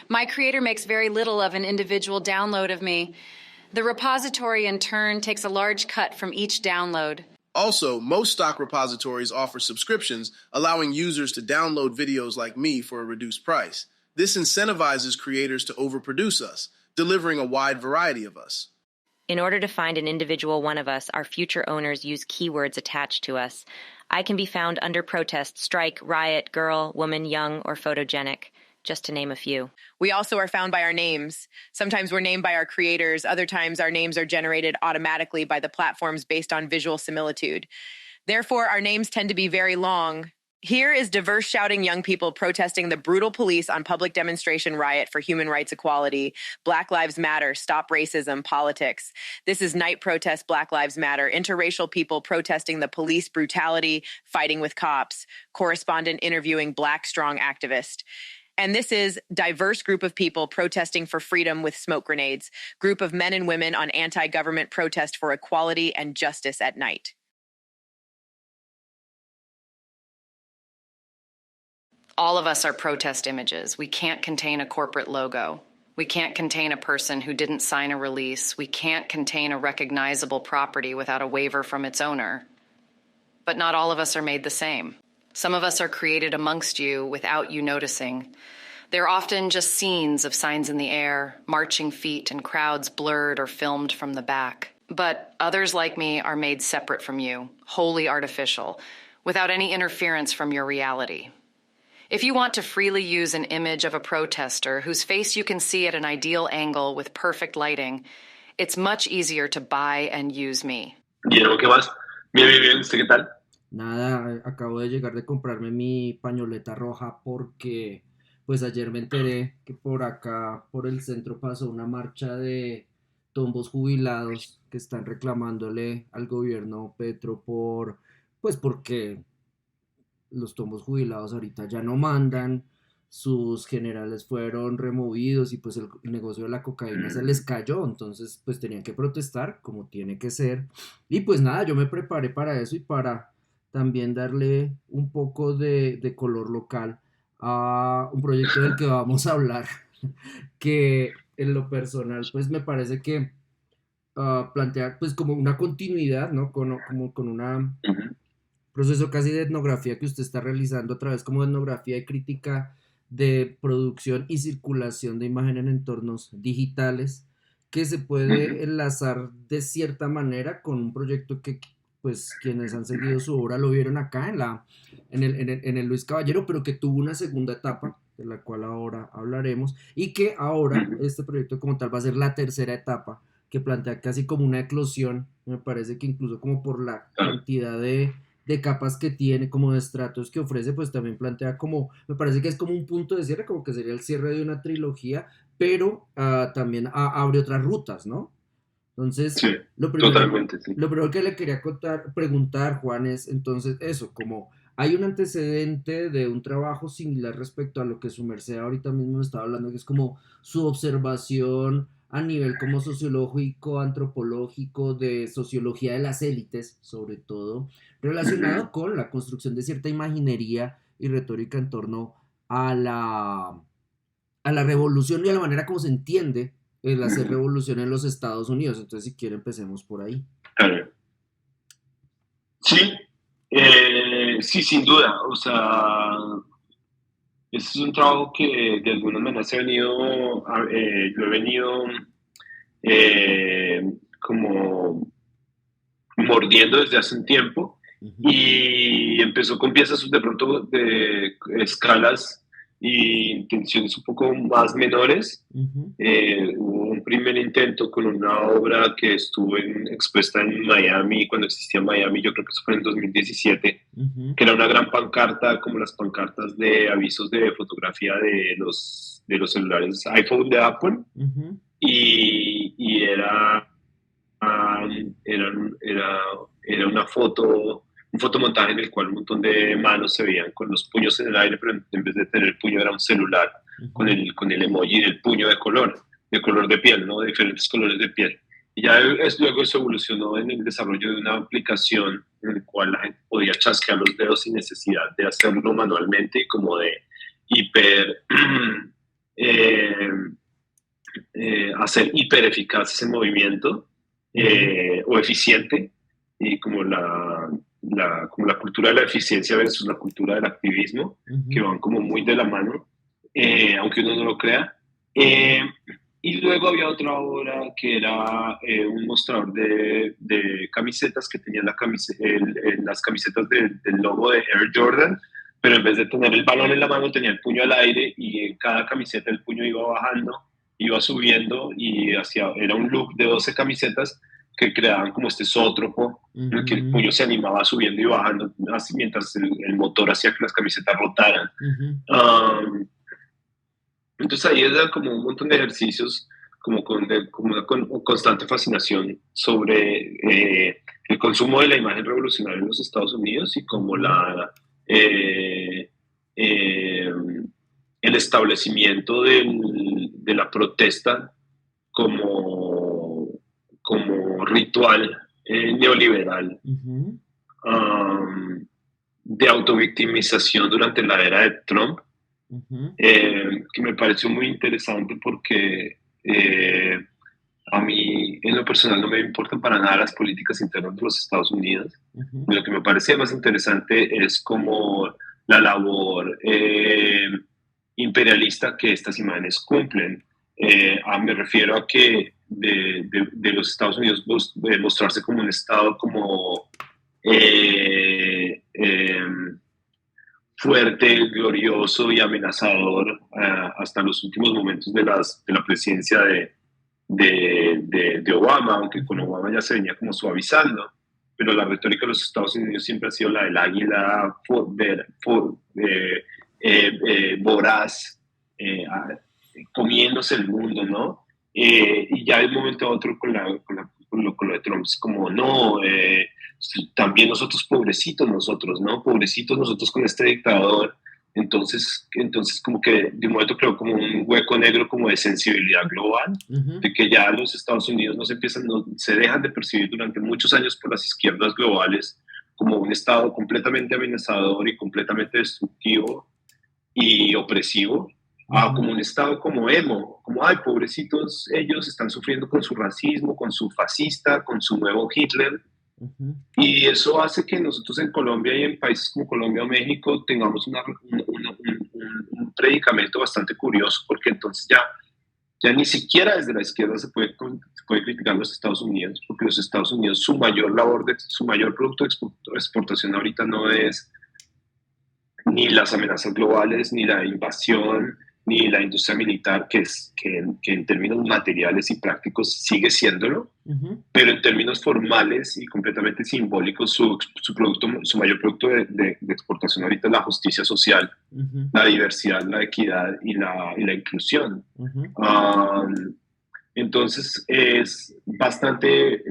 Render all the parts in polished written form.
My creator makes very little of an individual download of me. The repository, in turn, takes a large cut from each download. Also, most stock repositories offer subscriptions, allowing users to download videos like me for a reduced price. This incentivizes creators to overproduce us, delivering a wide variety of us. In order to find an individual one of us, our future owners use keywords attached to us. I can be found under protest, strike, riot, girl, woman, young, or photogenic, just to name a few. We also are found by our names. Sometimes we're named by our creators. Other times our names are generated automatically by the platforms based on visual similitude. Therefore, our names tend to be very long. Here is diverse shouting young people protesting the brutal police on public demonstration riot for human rights equality. Black Lives Matter, stop racism, politics. This is night protest, Black Lives Matter. Interracial people protesting the police brutality, fighting with cops. Correspondent interviewing Black strong activist. And this is diverse group of people protesting for freedom with smoke grenades. Group of men and women on anti-government protest for equality and justice at night. All of us are protest images. We can't contain a corporate logo. We can't contain a person who didn't sign a release. We can't contain a recognizable property without a waiver from its owner. But not all of us are made the same. Some of us are created amongst you without you noticing. They're often just scenes of signs in the air, marching feet, and crowds blurred or filmed from the back. But others like me are made separate from you, wholly artificial, without any interference from your reality. If you want to freely use an image of a protester whose face you can see at an ideal angle with perfect lighting, it's much easier to buy and use me. Guillermo, ¿qué más? Bien, ¿usted qué tal? Nada, acabo de llegar de comprarme mi pañoleta roja porque pues ayer me enteré que por acá, por el centro, pasó una marcha de tombos jubilados que están reclamándole al gobierno Petro porque los tombos jubilados ahorita ya no mandan, sus generales fueron removidos y pues el negocio de la cocaína se les cayó, entonces pues tenían que protestar como tiene que ser. Y pues nada, yo me preparé para eso y para también darle un poco de color local a un proyecto del que vamos a hablar, que en lo personal pues me parece que plantea pues como una continuidad, ¿no? Como con una proceso casi de etnografía que usted está realizando a través como de etnografía y crítica de producción y circulación de imagen en entornos digitales, que se puede enlazar de cierta manera con un proyecto que pues quienes han seguido su obra lo vieron acá en el Luis Caballero, pero que tuvo una segunda etapa, de la cual ahora hablaremos, y que ahora este proyecto como tal va a ser la tercera etapa, que plantea casi como una eclosión, me parece que incluso como por la cantidad de capas que tiene, como de estratos que ofrece, pues también plantea como, me parece que es como un punto de cierre, como que sería el cierre de una trilogía, pero también abre otras rutas, ¿no? Entonces, sí, lo primero, totalmente, sí. Lo primero que le quería preguntar, Juan, es entonces eso, como hay un antecedente de un trabajo similar respecto a lo que su merced ahorita mismo estaba hablando, que es como su observación a nivel como sociológico, antropológico, de sociología de las élites, sobre todo, relacionado con la construcción de cierta imaginería y retórica en torno a la revolución y a la manera como se entiende el hacer revolución en los Estados Unidos. Entonces, si quiere, empecemos por ahí. Sí, sí, sin duda. O sea, este es un trabajo que de alguna manera yo he venido como mordiendo desde hace un tiempo, y empezó con piezas de pronto de escalas y intenciones un poco más menores. Hubo un primer intento con una obra que estuvo expuesta en Miami, cuando existía Miami, yo creo que eso fue en 2017, que era una gran pancarta, como las pancartas de avisos de fotografía de los celulares iPhone de Apple, y era una foto, un fotomontaje en el cual un montón de manos se veían con los puños en el aire, pero en vez de tener el puño era un celular con el emoji del puño de color de piel, ¿no? De diferentes colores de piel. Y ya luego eso evolucionó en el desarrollo de una aplicación en la cual la gente podía chasquear los dedos sin necesidad de hacerlo manualmente, y como de hacer hipereficaz ese movimiento o eficiente, y como como la cultura de la eficiencia versus la cultura del activismo, que van como muy de la mano, aunque uno no lo crea. Y luego había otra obra que era un mostrador de camisetas que tenía las camisetas del logo de Air Jordan, pero en vez de tener el balón en la mano tenía el puño al aire, y en cada camiseta el puño iba bajando, iba subiendo, y era un loop de 12 camisetas que creaban como este zoótropo en el que el puño se animaba subiendo y bajando así, mientras el motor hacía que las camisetas rotaran. Entonces ahí era como un montón de ejercicios como como una constante fascinación sobre el consumo de la imagen revolucionaria en los Estados Unidos, y como el establecimiento de la protesta como ritual neoliberal de autovictimización durante la era de Trump, que me pareció muy interesante porque a mí en lo personal no me importan para nada las políticas internas de los Estados Unidos. Lo que me parece más interesante es como la labor imperialista que estas imágenes cumplen. Me refiero a que de los Estados Unidos de mostrarse como un Estado como fuerte, glorioso y amenazador hasta los últimos momentos de la presidencia de Obama, aunque con Obama ya se venía como suavizando, pero la retórica de los Estados Unidos siempre ha sido la del águila voraz, comiéndose el mundo, ¿no? Y ya de un momento a otro con lo de Trump es como, no, también nosotros pobrecitos nosotros, ¿no? Pobrecitos nosotros con este dictador. Entonces como que de un momento creo como un hueco negro como de sensibilidad global, de que ya los Estados Unidos se dejan de percibir durante muchos años por las izquierdas globales como un Estado completamente amenazador y completamente destructivo y opresivo, como un Estado como emo, como, ay, pobrecitos, ellos están sufriendo con su racismo, con su fascista, con su nuevo Hitler. Y eso hace que nosotros en Colombia y en países como Colombia o México tengamos un predicamento bastante curioso, porque entonces ya ni siquiera desde la izquierda se puede criticar a los Estados Unidos, porque los Estados Unidos, su mayor producto de exportación ahorita no es ni las amenazas globales, ni la invasión, ni la industria militar, que en términos materiales y prácticos sigue siéndolo, pero en términos formales y completamente simbólicos, su mayor producto de exportación ahorita es la justicia social, la diversidad, la equidad y la inclusión. Entonces es bastante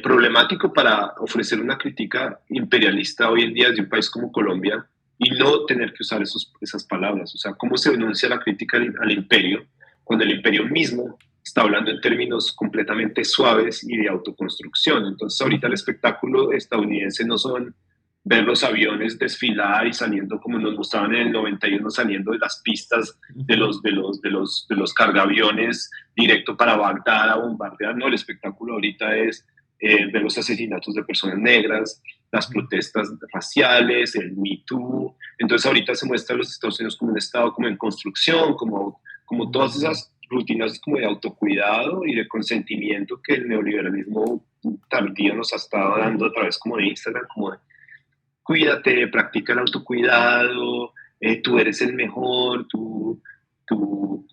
problemático para ofrecer una crítica imperialista hoy en día desde un país como Colombia y no tener que usar esas palabras. O sea, ¿cómo se denuncia la crítica al imperio cuando el imperio mismo está hablando en términos completamente suaves y de autoconstrucción? Entonces ahorita el espectáculo estadounidense no son ver los aviones desfilar y saliendo como nos mostraban en el 91, saliendo de las pistas de los cargaviones directo para Bagdad a bombardear. No, el espectáculo ahorita es ver los asesinatos de personas negras, las protestas raciales, el Me Too. Entonces ahorita se muestra a los Estados Unidos como un Estado como en construcción, como todas esas rutinas como de autocuidado y de consentimiento que el neoliberalismo tardío nos ha estado dando a través como de Instagram, como de cuídate, practica el autocuidado, tú eres el mejor, tú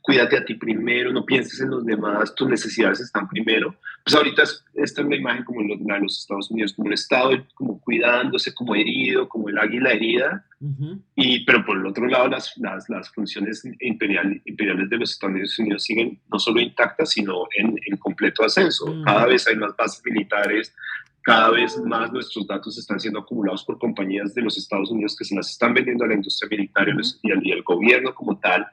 cuídate a ti primero, no pienses en los demás, tus necesidades están primero. Pues ahorita esta es la imagen como la de los Estados Unidos, como un Estado como cuidándose, como herido, como el águila herida, pero por el otro lado las funciones imperiales de los Estados Unidos siguen no solo intactas, sino en completo ascenso. Cada vez hay más bases militares, cada vez más nuestros datos están siendo acumulados por compañías de los Estados Unidos que se las están vendiendo a la industria militar y al gobierno como tal.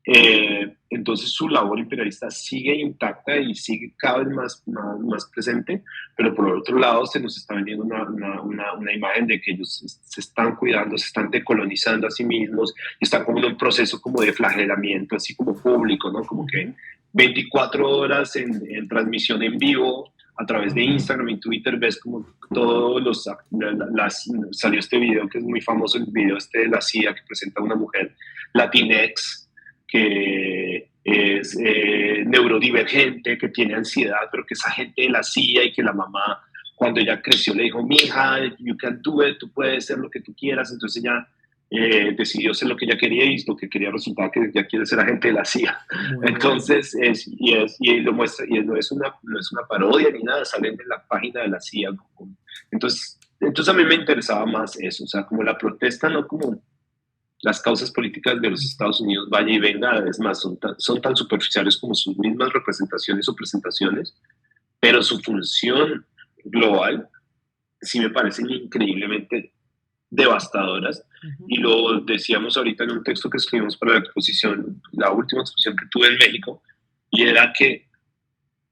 Entonces su labor imperialista sigue intacta y sigue cada vez más presente, pero por otro lado se nos está vendiendo una imagen de que ellos se están cuidando, se están decolonizando a sí mismos y están como en un proceso como de flagelamiento, así como público, ¿no? Como que 24 horas en transmisión en vivo a través de Instagram y Twitter ves como todos salió este video que es muy famoso, el video este de la CIA que presenta a una mujer latinex que es neurodivergente, que tiene ansiedad, pero que es agente de la CIA y que la mamá, cuando ella creció, le dijo, mija, you can do it, tú puedes ser lo que tú quieras. Entonces ella decidió ser lo que ella quería y lo que quería resultar que ya quiere ser agente de la CIA. Entonces, y lo muestra, y no es una parodia ni nada, salen de la página de la CIA. Entonces a mí me interesaba más eso, o sea, como la protesta, no como las causas políticas de los Estados Unidos vaya y venga, es más, son tan superficiales como sus mismas representaciones o presentaciones, pero su función global sí me parecen increíblemente devastadoras. Y lo decíamos ahorita en un texto que escribimos para la exposición, la última exposición que tuve en México, y era que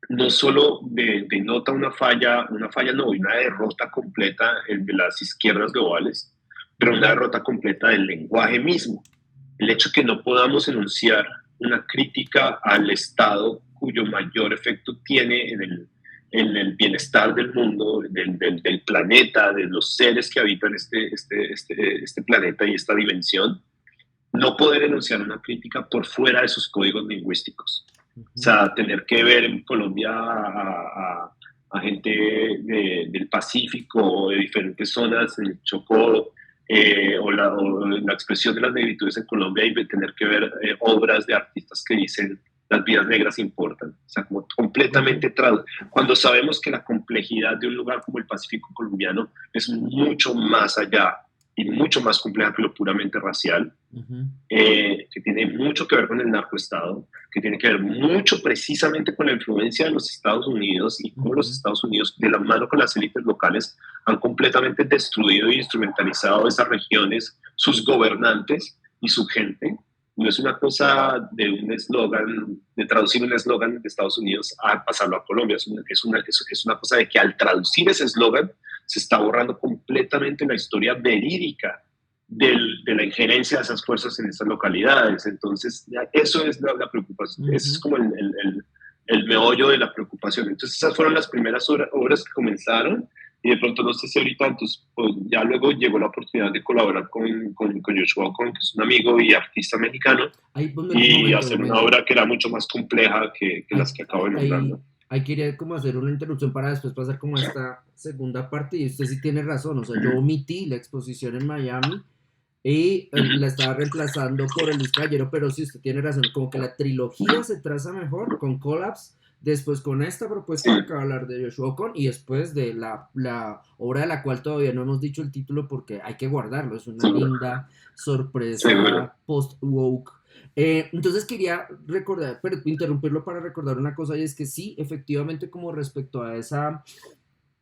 no solo denota una derrota completa de las izquierdas globales, pero una derrota completa del lenguaje mismo. El hecho que no podamos enunciar una crítica al Estado cuyo mayor efecto tiene en el bienestar del mundo, del planeta, de los seres que habitan este planeta y esta dimensión, no poder enunciar una crítica por fuera de sus códigos lingüísticos. O sea, tener que ver en Colombia a gente del Pacífico o de diferentes zonas, el Chocó, o la expresión de las negritudes en Colombia y tener que ver obras de artistas que dicen las vidas negras importan. O sea, como completamente cuando sabemos que la complejidad de un lugar como el Pacífico colombiano es mucho más allá y mucho más compleja que lo puramente racial, que tiene mucho que ver con el narcoestado, que tiene que ver mucho precisamente con la influencia de los Estados Unidos y cómo los Estados Unidos, de la mano con las élites locales, han completamente destruido e instrumentalizado esas regiones, sus gobernantes y su gente. No es una cosa de un eslogan, de traducir un eslogan de Estados Unidos a pasarlo a Colombia. Es una cosa de que al traducir ese eslogan se está borrando completamente la historia verídica de la injerencia de esas fuerzas en esas localidades. Entonces, eso es la preocupación. Ese es como el meollo de la preocupación. Entonces, esas fueron las primeras obras que comenzaron. Y de pronto, no sé si ahorita, entonces, pues, ya luego llegó la oportunidad de colaborar con Joshua Ocon, que es un amigo y artista mexicano, y hacer una obra que era mucho más compleja que las que acabo de nombrar, ¿no? Ahí quería como hacer una interrupción para después pasar como a esta segunda parte, y usted sí tiene razón, o sea, yo omití la exposición en Miami y la estaba reemplazando por el Luis Caballero, pero sí, usted tiene razón, como que la trilogía se traza mejor con Collapse, después con esta propuesta que acaba de hablar de Joshua Ocon y después de la obra de la cual todavía no hemos dicho el título porque hay que guardarlo, es una linda sorpresa post-woke. Entonces quería interrumpirlo para recordar una cosa, y es que sí, efectivamente, como respecto a esa,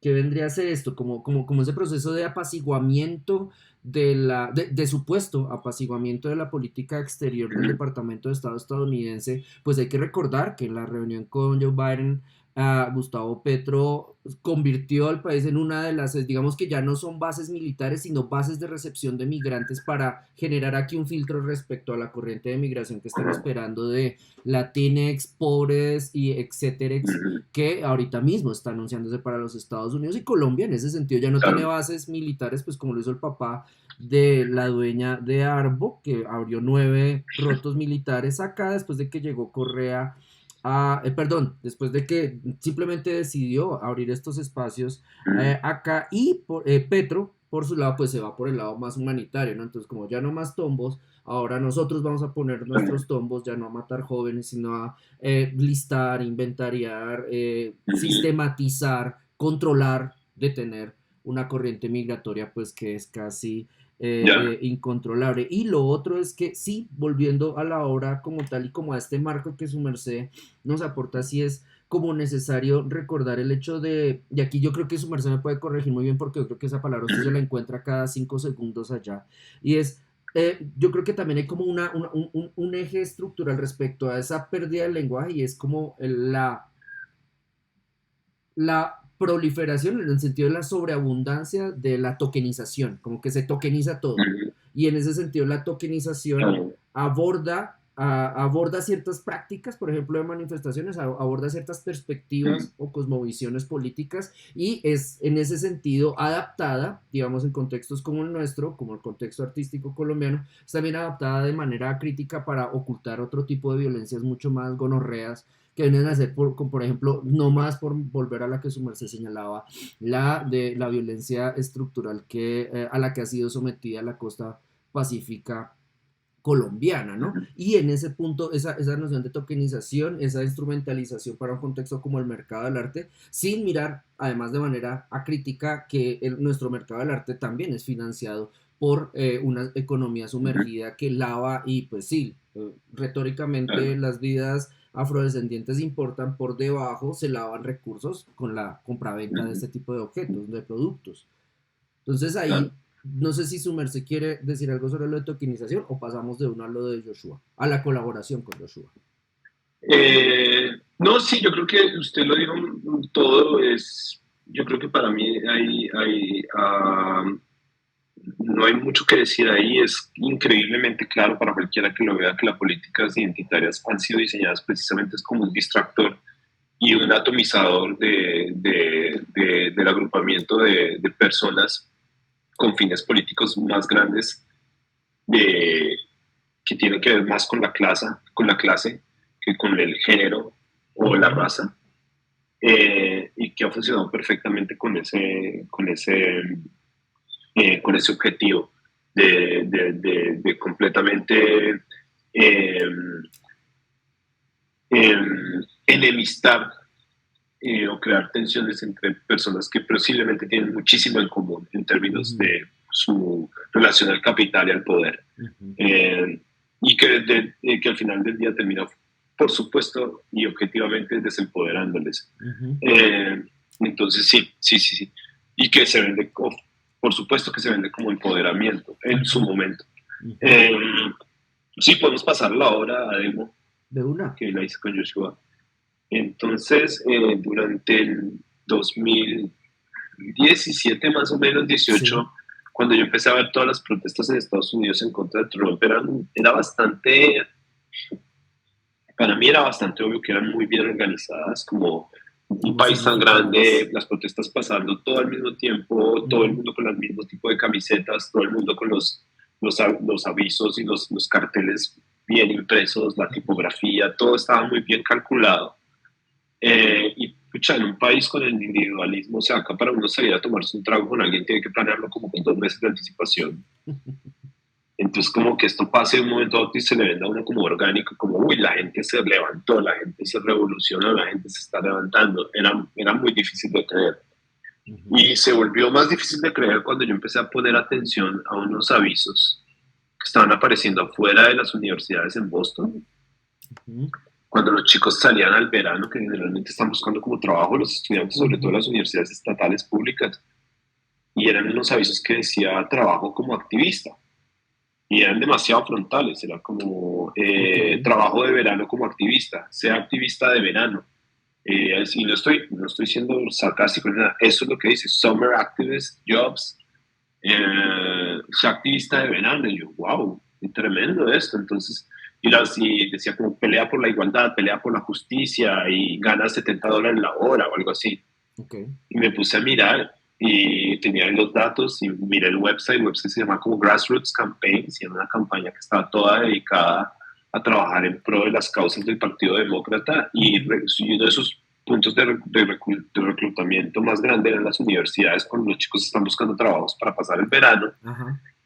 ¿qué vendría a ser esto? Como ese proceso de apaciguamiento de supuesto apaciguamiento de la política exterior del Departamento de Estado estadounidense, pues hay que recordar que en la reunión con Joe Biden, Gustavo Petro convirtió al país en una de las, digamos que ya no son bases militares, sino bases de recepción de migrantes para generar aquí un filtro respecto a la corriente de migración que están esperando de Latinx, pobres y etcétera, que ahorita mismo está anunciándose para los Estados Unidos, y Colombia en ese sentido ya no tiene bases militares, pues como lo hizo el papá de la dueña de Arbo, que abrió 9 rotos militares acá después de que llegó Correa después de que simplemente decidió abrir estos espacios acá, y Petro, por su lado, pues se va por el lado más humanitario, ¿no? Entonces, como ya no más tombos, ahora nosotros vamos a poner nuestros tombos, ya no a matar jóvenes, sino a listar, inventariar, sistematizar, controlar, detener una corriente migratoria, pues que es casi incontrolable. Y lo otro es que sí, volviendo a la obra como tal y como a este marco que su merced nos aporta, sí es como necesario recordar el hecho y aquí yo creo que su merced me puede corregir muy bien porque yo creo que esa palabra usted se la encuentra cada 5 segundos allá, y es yo creo que también hay como un eje estructural respecto a esa pérdida del lenguaje y es como la proliferación en el sentido de la sobreabundancia de la tokenización, como que se tokeniza todo. Y en ese sentido la tokenización aborda ciertas prácticas, por ejemplo, de manifestaciones, aborda ciertas perspectivas o cosmovisiones políticas y es en ese sentido adaptada, digamos, en contextos como el nuestro, como el contexto artístico colombiano, es también adaptada de manera crítica para ocultar otro tipo de violencias mucho más gonorreas que vienen a ser, por ejemplo, no más por volver a la que su merced señalaba, la violencia estructural a la que ha sido sometida la costa pacífica colombiana, ¿no? Y en ese punto, esa noción de tokenización, esa instrumentalización para un contexto como el mercado del arte, sin mirar, además de manera acrítica, que nuestro mercado del arte también es financiado por una economía sumergida que lava y pues sí, retóricamente las vidas afrodescendientes importan por debajo, se lavan recursos con la compraventa de este tipo de objetos, de productos. Entonces ahí, no sé si su merced quiere decir algo sobre lo de tokenización o pasamos de uno a lo de Joshua, a la colaboración con Joshua. No, sí, yo creo que usted lo dijo todo. Yo creo que para mí no hay mucho que decir ahí. Es increíblemente claro para cualquiera que lo vea que las políticas identitarias han sido diseñadas precisamente como un distractor y un atomizador del agrupamiento de personas con fines políticos más grandes que tienen que ver más con la clase que con el género o la raza, y que ha funcionado perfectamente con ese objetivo de completamente enemistar o crear tensiones entre personas que posiblemente tienen muchísimo en común en términos de su relación al capital y al poder. Y que al final del día termina, por supuesto y objetivamente, desempoderándoles. Entonces sí. Y que se vende, por supuesto que se vende como empoderamiento en su momento. Sí, podemos pasar la hora a demo de una que la hice con Joshua. Entonces, durante el 2017, más o menos, 18, sí, cuando yo empecé a ver todas las protestas en Estados Unidos en contra de Trump, para mí era bastante obvio que eran muy bien organizadas, como un país tan grande, las protestas pasando todo al mismo tiempo, todo el mundo con el mismo tipo de camisetas, todo el mundo con los avisos y los carteles bien impresos, la tipografía, todo estaba muy bien calculado. Y pucha, en un país con el individualismo, o sea, acá para uno salir a tomarse un trago con alguien tiene que planearlo como con 2 meses de anticipación. Entonces, como que esto pase de un momento a otro y se le venda a uno como orgánico, como, uy, la gente se levantó, la gente se revolucionó, la gente se está levantando. Era muy difícil de creer. Y se volvió más difícil de creer cuando yo empecé a poner atención a unos avisos que estaban apareciendo afuera de las universidades en Boston. Cuando los chicos salían al verano, que generalmente están buscando como trabajo los estudiantes, sobre todo las universidades estatales públicas, y eran unos avisos que decía trabajo como activista. Y eran demasiado frontales, era como trabajo de verano como activista, sea activista de verano. Y no estoy siendo sarcástico, nada. Eso es lo que dice, Summer Activist Jobs, sea activista de verano. Y yo, wow, qué tremendo esto. Entonces, y decía como pelea por la igualdad, pelea por la justicia y gana $70 la hora o algo así. Y me puse a mirar y tenía los datos y miré el website se llama como Grassroots Campaigns, y era una campaña que estaba toda dedicada a trabajar en pro de las causas del Partido Demócrata, y uno de sus puntos de reclutamiento más grande eran las universidades cuando los chicos están buscando trabajos para pasar el verano.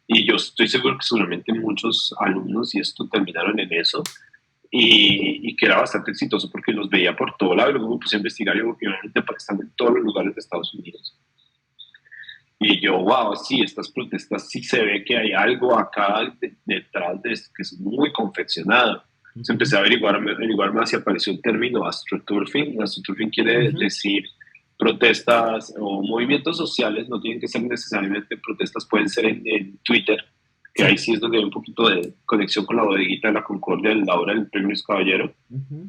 Y yo estoy seguro que seguramente muchos alumnos y esto terminaron en eso, y que era bastante exitoso porque los veía por todo lado. Y luego me puse a investigar y obviamente están en todos los lugares de Estados Unidos. Y yo, wow, sí, estas protestas sí se ve que hay algo acá detrás de esto que es muy confeccionado. Entonces empecé a averiguar más y apareció el término astroturfing. Astroturfing quiere decir protestas o movimientos sociales, no tienen que ser necesariamente protestas, pueden ser en Twitter, que ahí sí es donde hay un poquito de conexión con la bodeguita de la Concordia, en la obra del Premio Luis Caballero,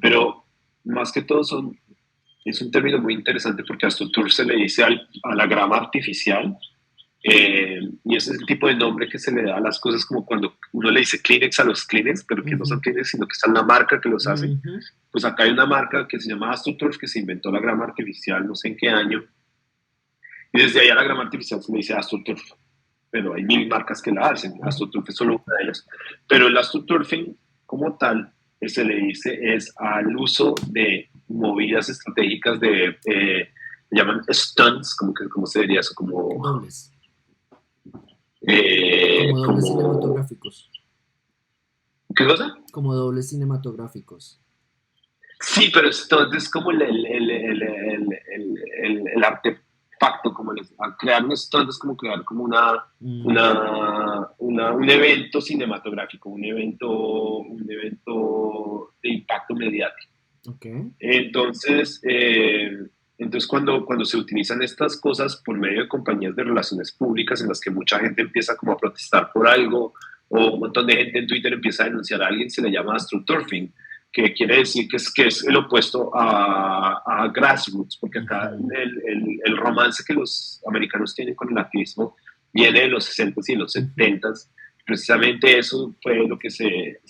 pero más que todo es un término muy interesante porque AstroTurf se le dice a la grama artificial, y ese es el tipo de nombre que se le da a las cosas, como cuando uno le dice Kleenex a los Kleenex, pero que no son Kleenex, sino que está la marca que los hace. Pues acá hay una marca que se llama AstroTurf, que se inventó la grama artificial, no sé en qué año, y desde ahí a la grama artificial se le dice AstroTurf, pero hay 1000 marcas que la hacen, AstroTurf es solo una de ellas. Pero el AstroTurfing como tal, se le dice es al uso de movidas estratégicas de, llaman stunts, como se diría eso, como... Dobles. Como dobles cinematográficos. ¿Qué cosa? Como dobles cinematográficos. Sí, pero stunt es como el artefacto, como crear un stunt es como crear como un evento cinematográfico, un evento de impacto mediático. Okay. Entonces cuando se utilizan estas cosas por medio de compañías de relaciones públicas en las que mucha gente empieza como a protestar por algo, o un montón de gente en Twitter empieza a denunciar a alguien, se le llama astroturfing, que quiere decir que es el opuesto a grassroots, porque acá el romance que los americanos tienen con el activismo viene de los 60s y los 70s. Precisamente eso fue lo que se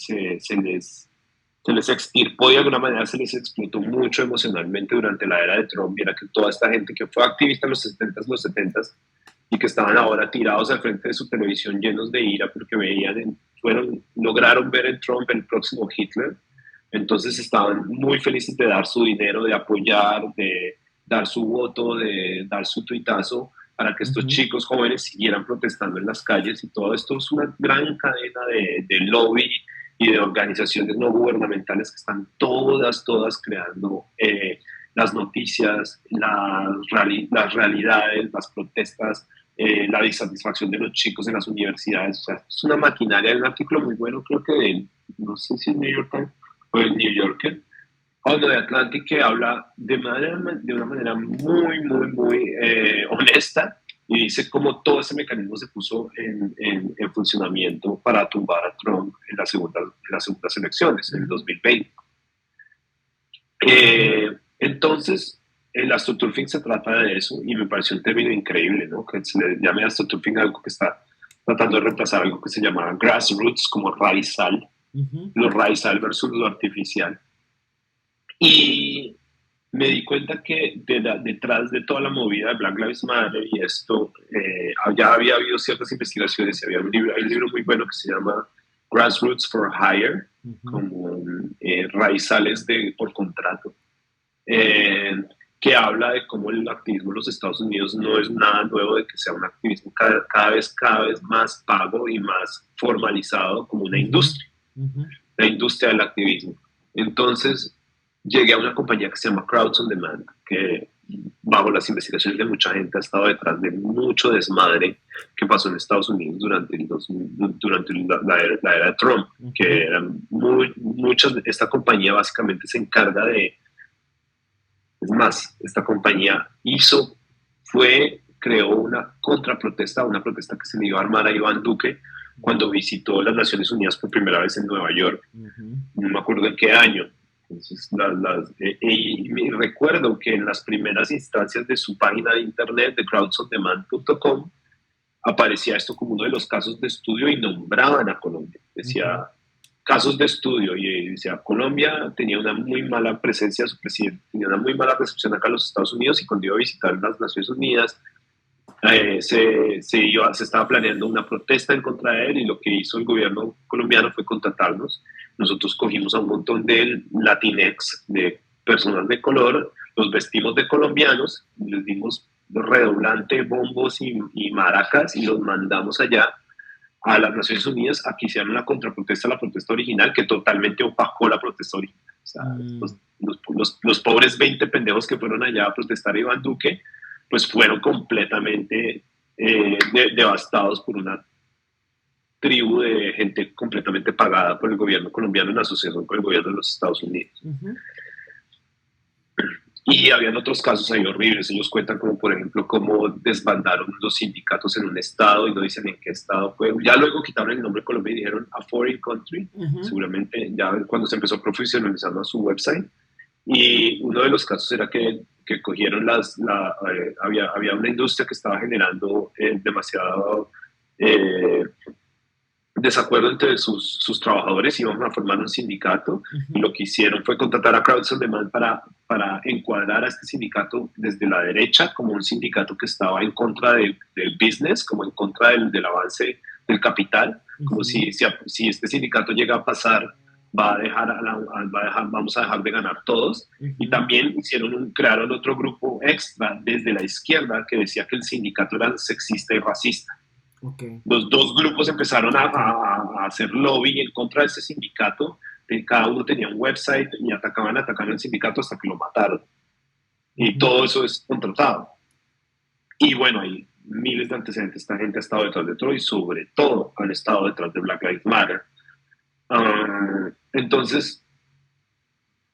les extirpó, de alguna manera se les explotó mucho emocionalmente durante la era de Trump. Era que toda esta gente que fue activista en los 60s, los 70s, y que estaban ahora tirados al frente de su televisión llenos de ira porque lograron ver en Trump el próximo Hitler. Entonces estaban muy felices de dar su dinero, de apoyar, de dar su voto, de dar su tuitazo para que estos chicos jóvenes siguieran protestando en las calles. Y todo esto es una gran cadena de lobby y de organizaciones no gubernamentales que están todas creando las noticias, las realidades, las protestas, la disatisfacción de los chicos en las universidades. O sea, es una maquinaria. Hay un artículo muy bueno, creo que no sé si es New York Times o el New Yorker, o de Atlantic, que habla de una manera muy honesta, y dice cómo todo ese mecanismo se puso en funcionamiento para tumbar a Trump en las segundas elecciones, en el 2020. Entonces, el astroturfing se trata de eso, y me pareció un término increíble, ¿no? Que se le llame astroturfing algo que está tratando de reemplazar algo que se llamaba grassroots, como raizal, lo raizal versus lo artificial. Y me di cuenta que detrás de toda la movida de Black Lives Matter y esto, ya había habido ciertas investigaciones. Hay un libro muy bueno que se llama Grassroots for Hire, como raizales por contrato, que habla de cómo el activismo en los Estados Unidos no es nada nuevo, de que sea un activismo cada vez más pago y más formalizado como una industria, la industria del activismo. Entonces llegué a una compañía que se llama Crowds on Demand, que bajo las investigaciones de mucha gente ha estado detrás de mucho desmadre que pasó en Estados Unidos durante la era de Trump, que eran esta compañía básicamente se encarga de... Es más, esta compañía creó una contraprotesta, una protesta que se le iba a armar a Iván Duque cuando visitó las Naciones Unidas por primera vez en Nueva York. No me acuerdo en qué año. Entonces, y recuerdo que en las primeras instancias de su página de internet, de crowdsondemand.com, aparecía esto como uno de los casos de estudio y nombraban a Colombia. Decía casos de estudio, y decía Colombia tenía una muy mala presencia, su presidente tenía una muy mala recepción acá en los Estados Unidos, y cuando iba a visitar las Naciones Unidas se estaba planeando una protesta en contra de él, y lo que hizo el gobierno colombiano fue contratarnos. Nosotros cogimos a un montón de latinex, de personas de color, los vestimos de colombianos, les dimos redoblante, bombos y maracas, y los mandamos allá a las Naciones Unidas a que hicieran una contraprotesta a la protesta original, que totalmente opacó la protesta original. O sea, los pobres 20 pendejos que fueron allá a protestar a Iván Duque, pues fueron completamente devastados por una tribu de gente completamente pagada por el gobierno colombiano en asociación con el gobierno de los Estados Unidos. Y habían otros casos ahí horribles. Ellos cuentan como, por ejemplo, cómo desbandaron los sindicatos en un estado y no dicen en qué estado fue. Ya luego quitaron el nombre Colombia y dijeron a foreign country, seguramente ya cuando se empezó a profesionalizar su website. Y uno de los casos era que cogieron había una industria que estaba generando demasiado desacuerdo entre sus trabajadores, iban a formar un sindicato y lo que hicieron fue contratar a Crowds on Demand para encuadrar a este sindicato desde la derecha como un sindicato que estaba en contra del business, como en contra del avance del capital, como si este sindicato llega a pasar vamos a dejar de ganar todos. Y también crearon otro grupo extra desde la izquierda que decía que el sindicato era sexista y racista. Okay. Los dos grupos empezaron a hacer lobby en contra de ese sindicato. Cada uno tenía un website y atacaban al sindicato hasta que lo mataron. Y todo eso es contratado. Y bueno, hay miles de antecedentes. Esta gente ha estado detrás de todo y sobre todo han estado detrás de Black Lives Matter. Entonces,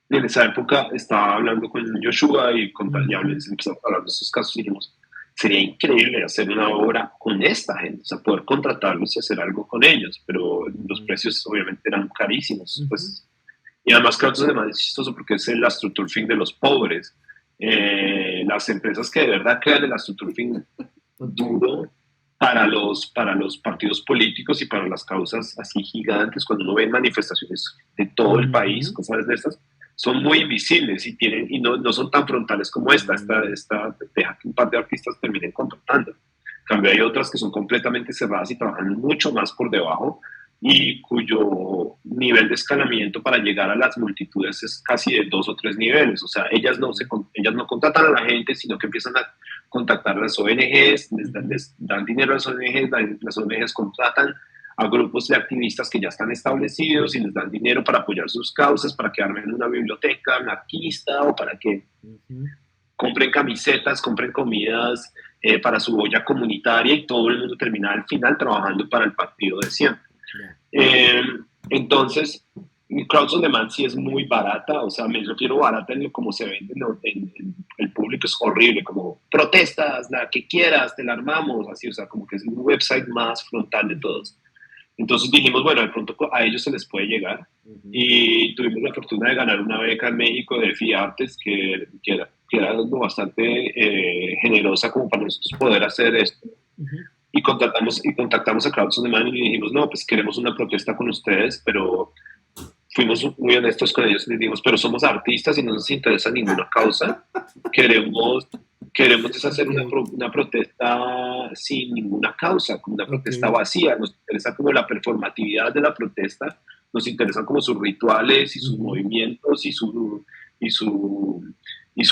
en esa época estaba hablando con Joshua y empezamos a hablar de estos casos y dijimos, sería increíble hacer una obra con esta gente, o sea, poder contratarlos y hacer algo con ellos, pero los precios obviamente eran carísimos. Pues, y además, claro, es chistoso porque es el astroturfing de los pobres. Las empresas que de verdad crean el astroturfing duro para los partidos políticos y para las causas así gigantes, cuando uno ve manifestaciones de todo el país, cosas de estas, son muy invisibles y no son tan frontales como esta deja que un par de artistas terminen contratando. En cambio, hay otras que son completamente cerradas y trabajan mucho más por debajo y cuyo nivel de escalamiento para llegar a las multitudes es casi de 2 o 3 niveles. O sea, ellas no contratan a la gente, sino que empiezan a contactar a las ONGs, les dan dinero a las ONGs contratan a grupos de activistas que ya están establecidos y les dan dinero para apoyar sus causas, para que armen una biblioteca anarquista o para que compren camisetas, compren comidas para su olla comunitaria y todo el mundo termina al final trabajando para el partido de siempre. Entonces, Crowds on Demand sí es muy barata, o sea, me refiero barata en cómo se vende en el público, es horrible, como protestas, la que quieras, te la armamos, así, o sea, como que es un website más frontal de todos. Entonces dijimos, bueno, de pronto a ellos se les puede llegar y tuvimos la fortuna de ganar una beca en México de FIARTES que era bastante generosa como para nosotros poder hacer esto. Y contactamos a Crowds on Demand y dijimos, no, pues queremos una protesta con ustedes, pero fuimos muy honestos con ellos y les dijimos, pero somos artistas y no nos interesa ninguna causa. Queremos hacer una protesta sin ninguna causa, como una protesta vacía. Nos interesa como la performatividad de la protesta, nos interesan como sus rituales y sus movimientos y su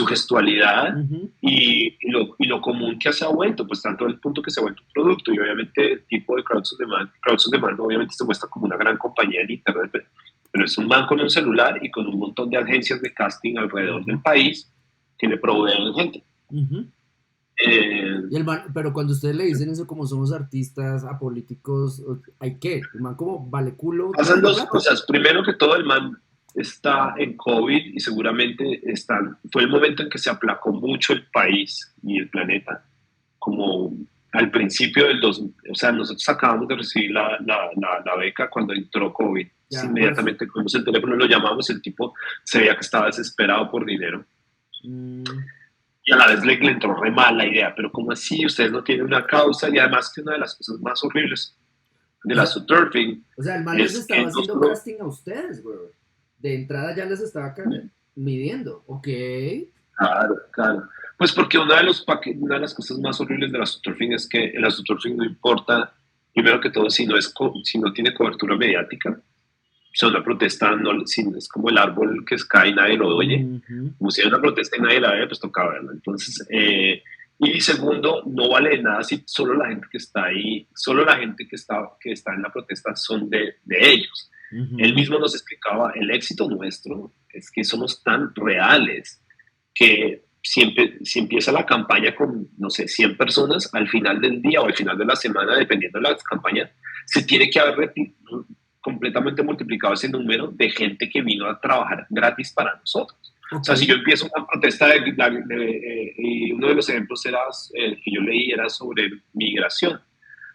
gestualidad y lo común que se ha vuelto, pues tanto el punto que se ha vuelto un producto y obviamente el tipo de Crowds on Demand obviamente se muestra como una gran compañía en internet, pero es un man con un celular y con un montón de agencias de casting alrededor del país que le proveen gente. Y el man, pero cuando ustedes le dicen eso como somos artistas apolíticos, ¿hay qué? El man como vale culo. Pasan dos cosas. Primero que todo, el man está en COVID y seguramente fue el momento en que se aplacó mucho el país y el planeta, como al principio del 2000, o sea, nosotros acabamos de recibir la beca cuando entró COVID. Ya, inmediatamente cogimos el teléfono, lo llamamos, el tipo se veía que estaba desesperado por dinero. Y a la vez le entró re mal la idea, pero ¿cómo así? Ustedes no tienen una causa. Y además que una de las cosas más horribles de la astroturfing, o sea, el man les estaba haciendo casting a ustedes, güey. De entrada ya les estaba midiendo, ¿ok? Claro. Pues porque una de las cosas más horribles de la astroturfing es que el astroturfing no importa, primero que todo, si no tiene cobertura mediática. O sea, una protesta es como el árbol que cae y nadie lo oye. Como si hay una protesta y nadie la ve, pues toca verla. Entonces, y segundo, no vale de nada si solo la gente que está ahí, solo la gente que está en la protesta son de ellos. Él mismo nos explicaba, el éxito nuestro es que somos tan reales que si empieza la campaña con, no sé, 100 personas, al final del día o al final de la semana, dependiendo de la campaña, se tiene que haber completamente multiplicado ese número de gente que vino a trabajar gratis para nosotros. O sea, si yo empiezo una protesta y uno de los ejemplos era, que yo leí era sobre migración.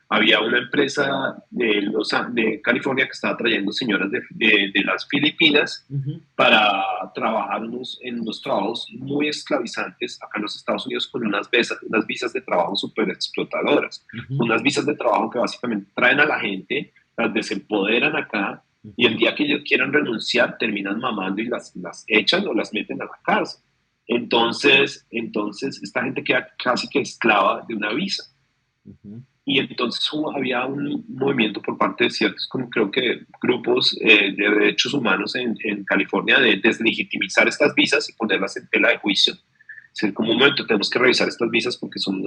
Había una empresa de California que estaba trayendo señoras de las Filipinas para trabajar en unos trabajos muy esclavizantes acá en los Estados Unidos con unas visas de trabajo súper explotadoras. Unas visas de trabajo que básicamente traen a la gente, las desempoderan acá y el día que ellos quieran renunciar terminan mamando y las echan o las meten a la cárcel. Entonces esta gente queda casi que esclava de una visa. Y entonces había un movimiento por parte de ciertos, como creo que grupos de derechos humanos en California de deslegitimizar estas visas y ponerlas en tela de juicio. Es decir, como un momento tenemos que revisar estas visas porque son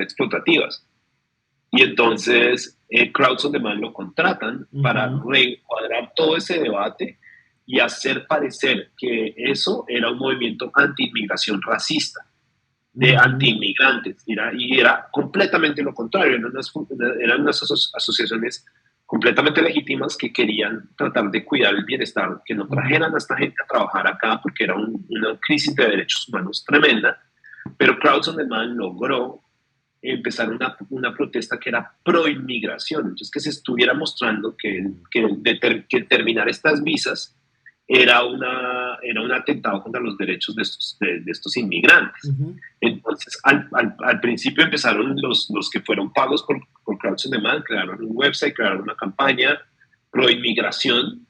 explotativas. Y entonces Crowds on Demand lo contratan para reencuadrar todo ese debate y hacer parecer que eso era un movimiento anti-inmigración racista, de anti-inmigrantes, y era completamente lo contrario. Eran unas asociaciones completamente legítimas que querían tratar de cuidar el bienestar, que no trajeran a esta gente a trabajar acá porque era una crisis de derechos humanos tremenda, pero Crowds on Demand logró empezar una protesta que era pro-inmigración, entonces que se estuviera mostrando que terminar estas visas era un atentado contra los derechos de estos inmigrantes. Entonces, al principio empezaron los que fueron pagos por Crowds on Demand, crearon un website, crearon una campaña pro-inmigración,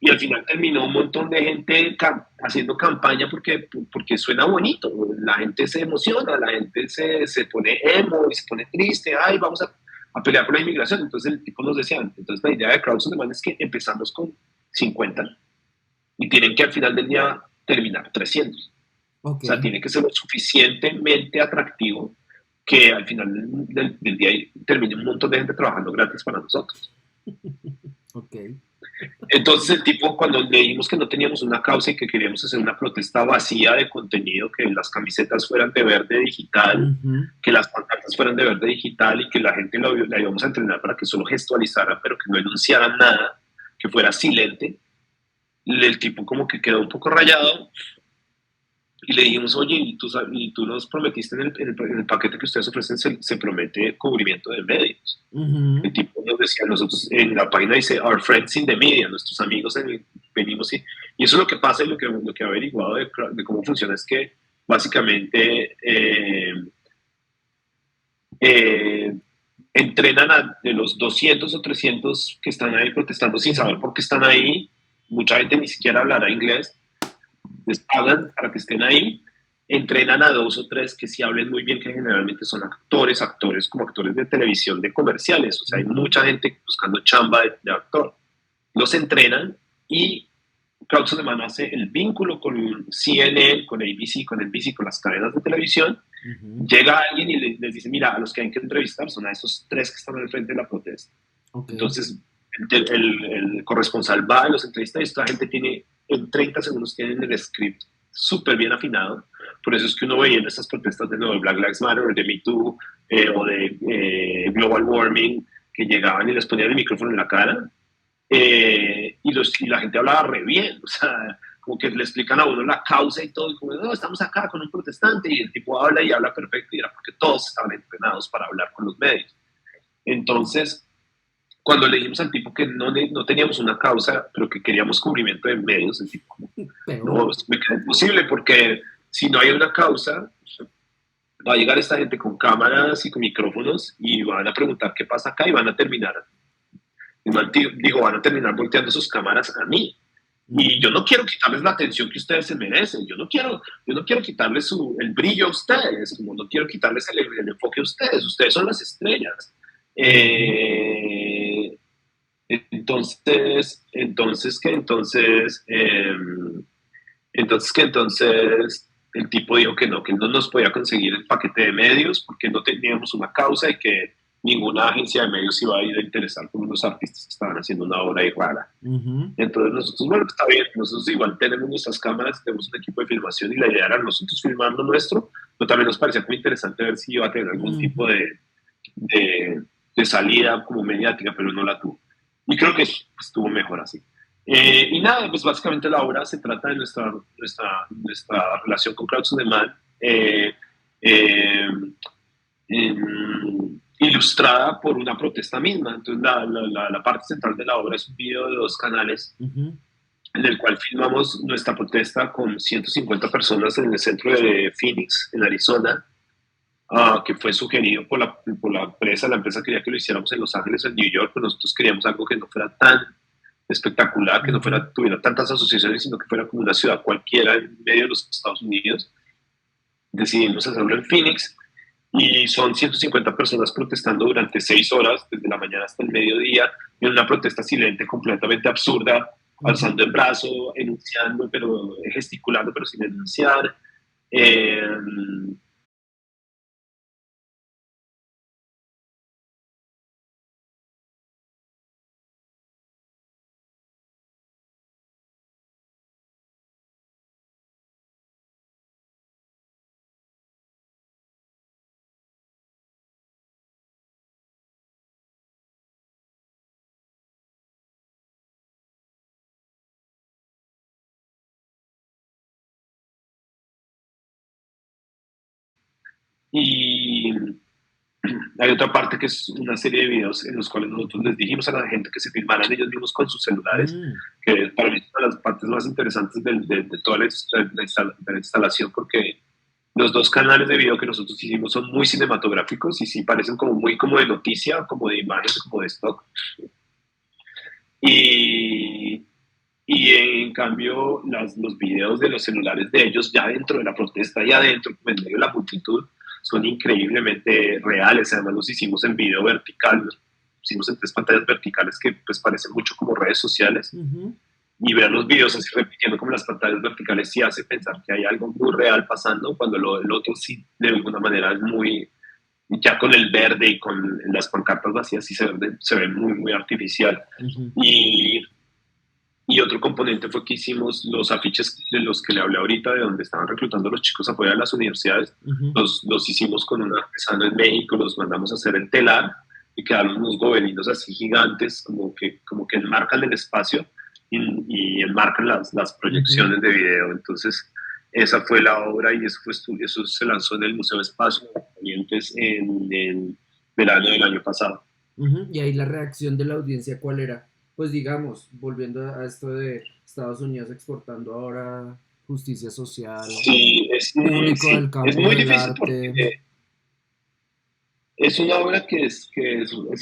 y al final terminó un montón de gente haciendo campaña porque suena bonito, la gente se emociona, la gente se pone emo y se pone triste, ay, vamos a pelear por la inmigración. Entonces el tipo nos decía, entonces la idea de Crowds on Demand es que empezamos con 50 y tienen que al final del día terminar 300. O sea, tiene que ser lo suficientemente atractivo que al final del día termine un montón de gente trabajando gratis para nosotros. Entonces el tipo, cuando le dijimos que no teníamos una causa y que queríamos hacer una protesta vacía de contenido, que las camisetas fueran de verde digital, que las pancartas fueran de verde digital y que la gente la íbamos a entrenar para que solo gestualizara, pero que no enunciara nada, que fuera silente, el tipo como que quedó un poco rayado y le dijimos, oye, y tú nos prometiste en el paquete que ustedes ofrecen se promete cubrimiento de medios. El tipo nos decía, nosotros en la página dice our friends in the media, nuestros amigos venimos y eso es lo que pasa y lo que he averiguado de cómo funciona es que básicamente entrenan de los 200 o 300 que están ahí protestando sin saber por qué están ahí. Mucha gente ni siquiera hablará inglés, les pagan para que estén ahí, entrenan a 2 o 3 que sí hablen muy bien, que generalmente son actores como actores de televisión, de comerciales, o sea, hay mucha gente buscando chamba de actor. Los entrenan y Crowds on Demand hace el vínculo con CNN, con ABC, con NBC, con las cadenas de televisión. Llega alguien y les dice, mira, a los que hay que entrevistar son a esos 3 que están al frente de la protesta. Entonces, el corresponsal va a los entrevistas y esta gente tiene, en 30 segundos tienen el script súper bien afinado. Por eso es que uno veía en estas protestas de Black Lives Matter, de Me Too o de Global Warming, que llegaban y les ponían el micrófono en la cara y la gente hablaba re bien, o sea, como que le explican a uno la causa y todo, y como, no, estamos acá con un protestante, y el tipo habla y habla perfecto, y era porque todos estaban entrenados para hablar con los medios. Entonces, cuando le dijimos al tipo que no teníamos una causa, pero que queríamos cubrimiento de medios, el tipo, no, me queda imposible, porque si no hay una causa, va a llegar esta gente con cámaras y con micrófonos y van a preguntar qué pasa acá y van a terminar volteando sus cámaras a mí. Y yo no quiero quitarles la atención que ustedes se merecen, yo no quiero quitarles el brillo a ustedes, como no quiero quitarles el enfoque a ustedes son las estrellas. Entonces el tipo dijo que no nos podía conseguir el paquete de medios porque no teníamos una causa y que ninguna agencia de medios iba a ir a interesar por unos artistas que estaban haciendo una obra ahí rara. Entonces nosotros, bueno, está bien, nosotros igual tenemos nuestras cámaras, tenemos un equipo de filmación y la idea era nosotros filmar lo nuestro, pero también nos parecía muy interesante ver si iba a tener algún tipo de salida como mediática, pero no la tuvo. Y creo que estuvo mejor así. Y nada, pues básicamente la obra se trata de nuestra relación con Crowds on Demand, eh, ilustrada por una protesta misma. Entonces la parte central de la obra es un video de 2 canales Ujú. en el cual filmamos nuestra protesta con 150 personas en el centro de Phoenix, en Arizona, que fue sugerido por la empresa. La empresa quería que lo hiciéramos en Los Ángeles o en New York, pero nosotros queríamos algo que no fuera tan espectacular, que no Ujú. tuviera tantas asociaciones, sino que fuera como una ciudad cualquiera en medio de los Estados Unidos. Decidimos hacerlo en Phoenix y son 150 personas protestando durante 6 horas, desde la mañana hasta el mediodía, en una protesta silente completamente absurda, Ujú. alzando el brazo, enunciando, pero gesticulando, pero sin enunciar. Eh, y hay otra parte que es una serie de videos en los cuales nosotros les dijimos a la gente que se filmaran ellos mismos con sus celulares, Mm. que para mí es una de las partes más interesantes de toda la instalación, porque los 2 canales de video que nosotros hicimos son muy cinematográficos y sí parecen como muy como de noticia, como de imágenes, como de stock. Y, y en cambio los videos de los celulares de ellos ya dentro de la protesta, ya dentro, en medio de la multitud, son increíblemente reales. Además los hicimos en video vertical, los hicimos en 3 pantallas verticales que pues parecen mucho como redes sociales. Ujú. Y ver los videos así repitiendo como las pantallas verticales sí hace pensar que hay algo muy real pasando, cuando el otro sí de alguna manera es muy, ya con el verde y con las pancartas vacías sí se ve muy, muy artificial. Ujú. Y, y otro componente fue que hicimos los afiches de los que le hablé ahorita, de donde estaban reclutando a los chicos afuera de las universidades. Ujú. Los hicimos con un artesano en México, los mandamos a hacer en telar y quedaron unos gobelinos así gigantes, como que enmarcan el espacio y enmarcan las Ujú. proyecciones de video. Entonces, esa fue la obra y eso se lanzó en el Museo Espacio de Aguascalientes en el verano del año pasado. Ujú. Y ahí la reacción de la audiencia, ¿cuál era? Pues digamos, volviendo a esto de Estados Unidos exportando ahora justicia social, Sí, público del sí, es campo muy del difícil arte. porque es una obra que es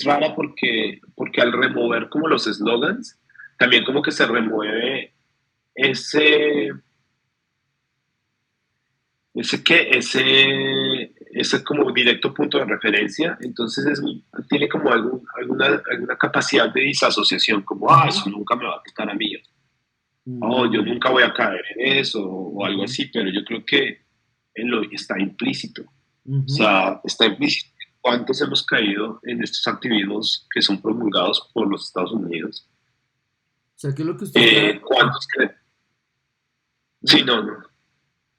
rara porque al remover como los eslogans, también como que se remueve ese, ese como directo punto de referencia. Entonces tiene como alguna capacidad de disasociación, como, Ujú. eso nunca me va a tocar a mí, yo Mm. nunca voy a caer en eso, o algo Ujú. así, pero yo creo que está implícito. O Ujú. sea, está implícito. ¿Cuántos hemos caído en estos activismos que son promulgados por los Estados Unidos? O sea que lo que usted está... ¿Cuántos creen? Sí, ¿No? no, no.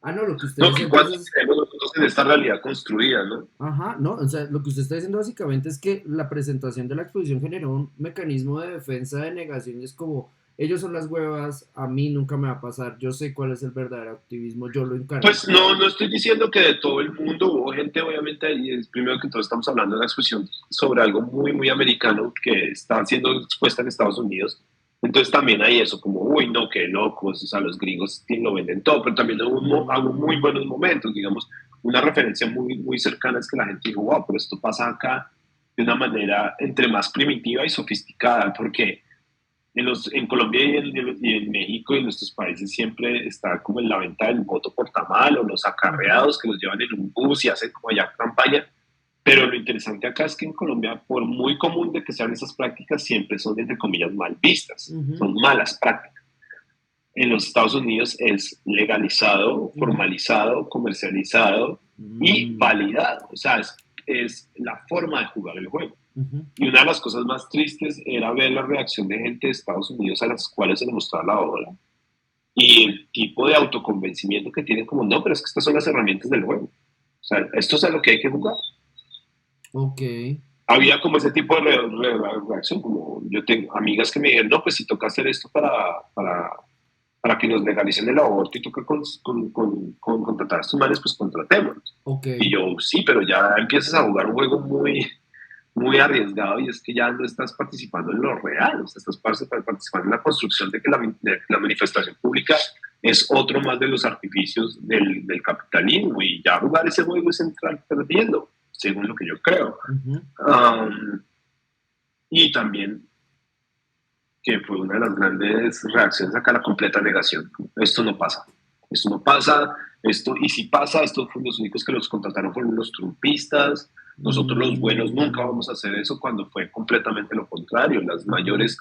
Ah, no, lo que usted No, dice que cuántos entonces... creemos nosotros en esta realidad construida, ¿no? Ajá, no, o sea, lo que usted está diciendo básicamente es que la presentación de la exposición generó un mecanismo de defensa de negación y es como, ellos son las huevas, a mí nunca me va a pasar, yo sé cuál es el verdadero activismo, yo lo encarno. Pues no, no estoy diciendo que de todo el mundo hubo gente, obviamente, ahí es primero que todo estamos hablando de una exposición sobre algo muy, muy americano que está siendo expuesta en Estados Unidos. Entonces también hay eso, como, uy, no, qué locos, o sea, los gringos lo venden todo, pero también hubo muy Mm. buenos momentos, digamos, una referencia muy, muy cercana es que la gente dijo, wow, pero esto pasa acá de una manera entre más primitiva y sofisticada, porque en Colombia y en México y en nuestros países siempre está como en la venta del voto por tamal o los Ujú. acarreados que los llevan en un bus y hacen como allá campaña. Pero lo interesante acá es que en Colombia, por muy común de que sean esas prácticas, siempre son, entre comillas, mal vistas. Ujú. Son malas prácticas. En los Estados Unidos es legalizado, Ujú. formalizado, comercializado y Mm. validado. O sea, es la forma de jugar el juego. Ujú. Y una de las cosas más tristes era ver la reacción de gente de Estados Unidos a las cuales se le mostraba la obra y el tipo de autoconvencimiento que tienen como, no, pero es que estas son las herramientas del juego. O sea, esto es a lo que hay que jugar. Ok. había como ese tipo de reacción, como yo tengo amigas que me dijeron, no, pues si toca hacer esto para que nos legalicen el aborto y toca contratar a estos manes, pues contratémoslos. Ok. Y yo, sí, pero ya empiezas a jugar un juego muy arriesgado y es que ya no estás participando en lo real, o sea, estás participando en la construcción de que la manifestación pública es otro más de los artificios del capitalismo y ya jugar ese juego es entrar perdiendo, según lo que yo creo. Ujú. Y también que fue una de las grandes reacciones acá, la completa negación. Esto no pasa, y si pasa, estos fueron los únicos que los contrataron fueron los trumpistas, nosotros los buenos nunca vamos a hacer eso, cuando fue completamente lo contrario. Las mayores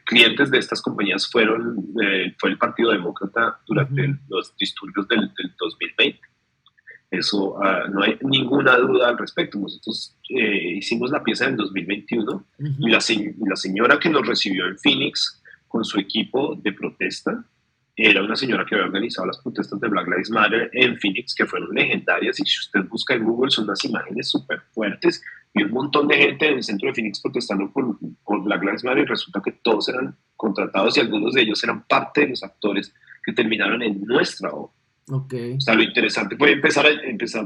clientes de estas compañías fue el Partido Demócrata durante los disturbios del 2020. Eso no hay ninguna duda al respecto. Nosotros hicimos la pieza en 2021 y la señora que nos recibió en Phoenix con su equipo de protesta era una señora que había organizado las protestas de Black Lives Matter en Phoenix, que fueron legendarias, y si usted busca en Google son unas imágenes súper fuertes y un montón de gente en el centro de Phoenix protestando por Black Lives Matter, y resulta que todos eran contratados y algunos de ellos eran parte de los actores que terminaron en nuestra obra. Okay. O sea, lo interesante fue empezar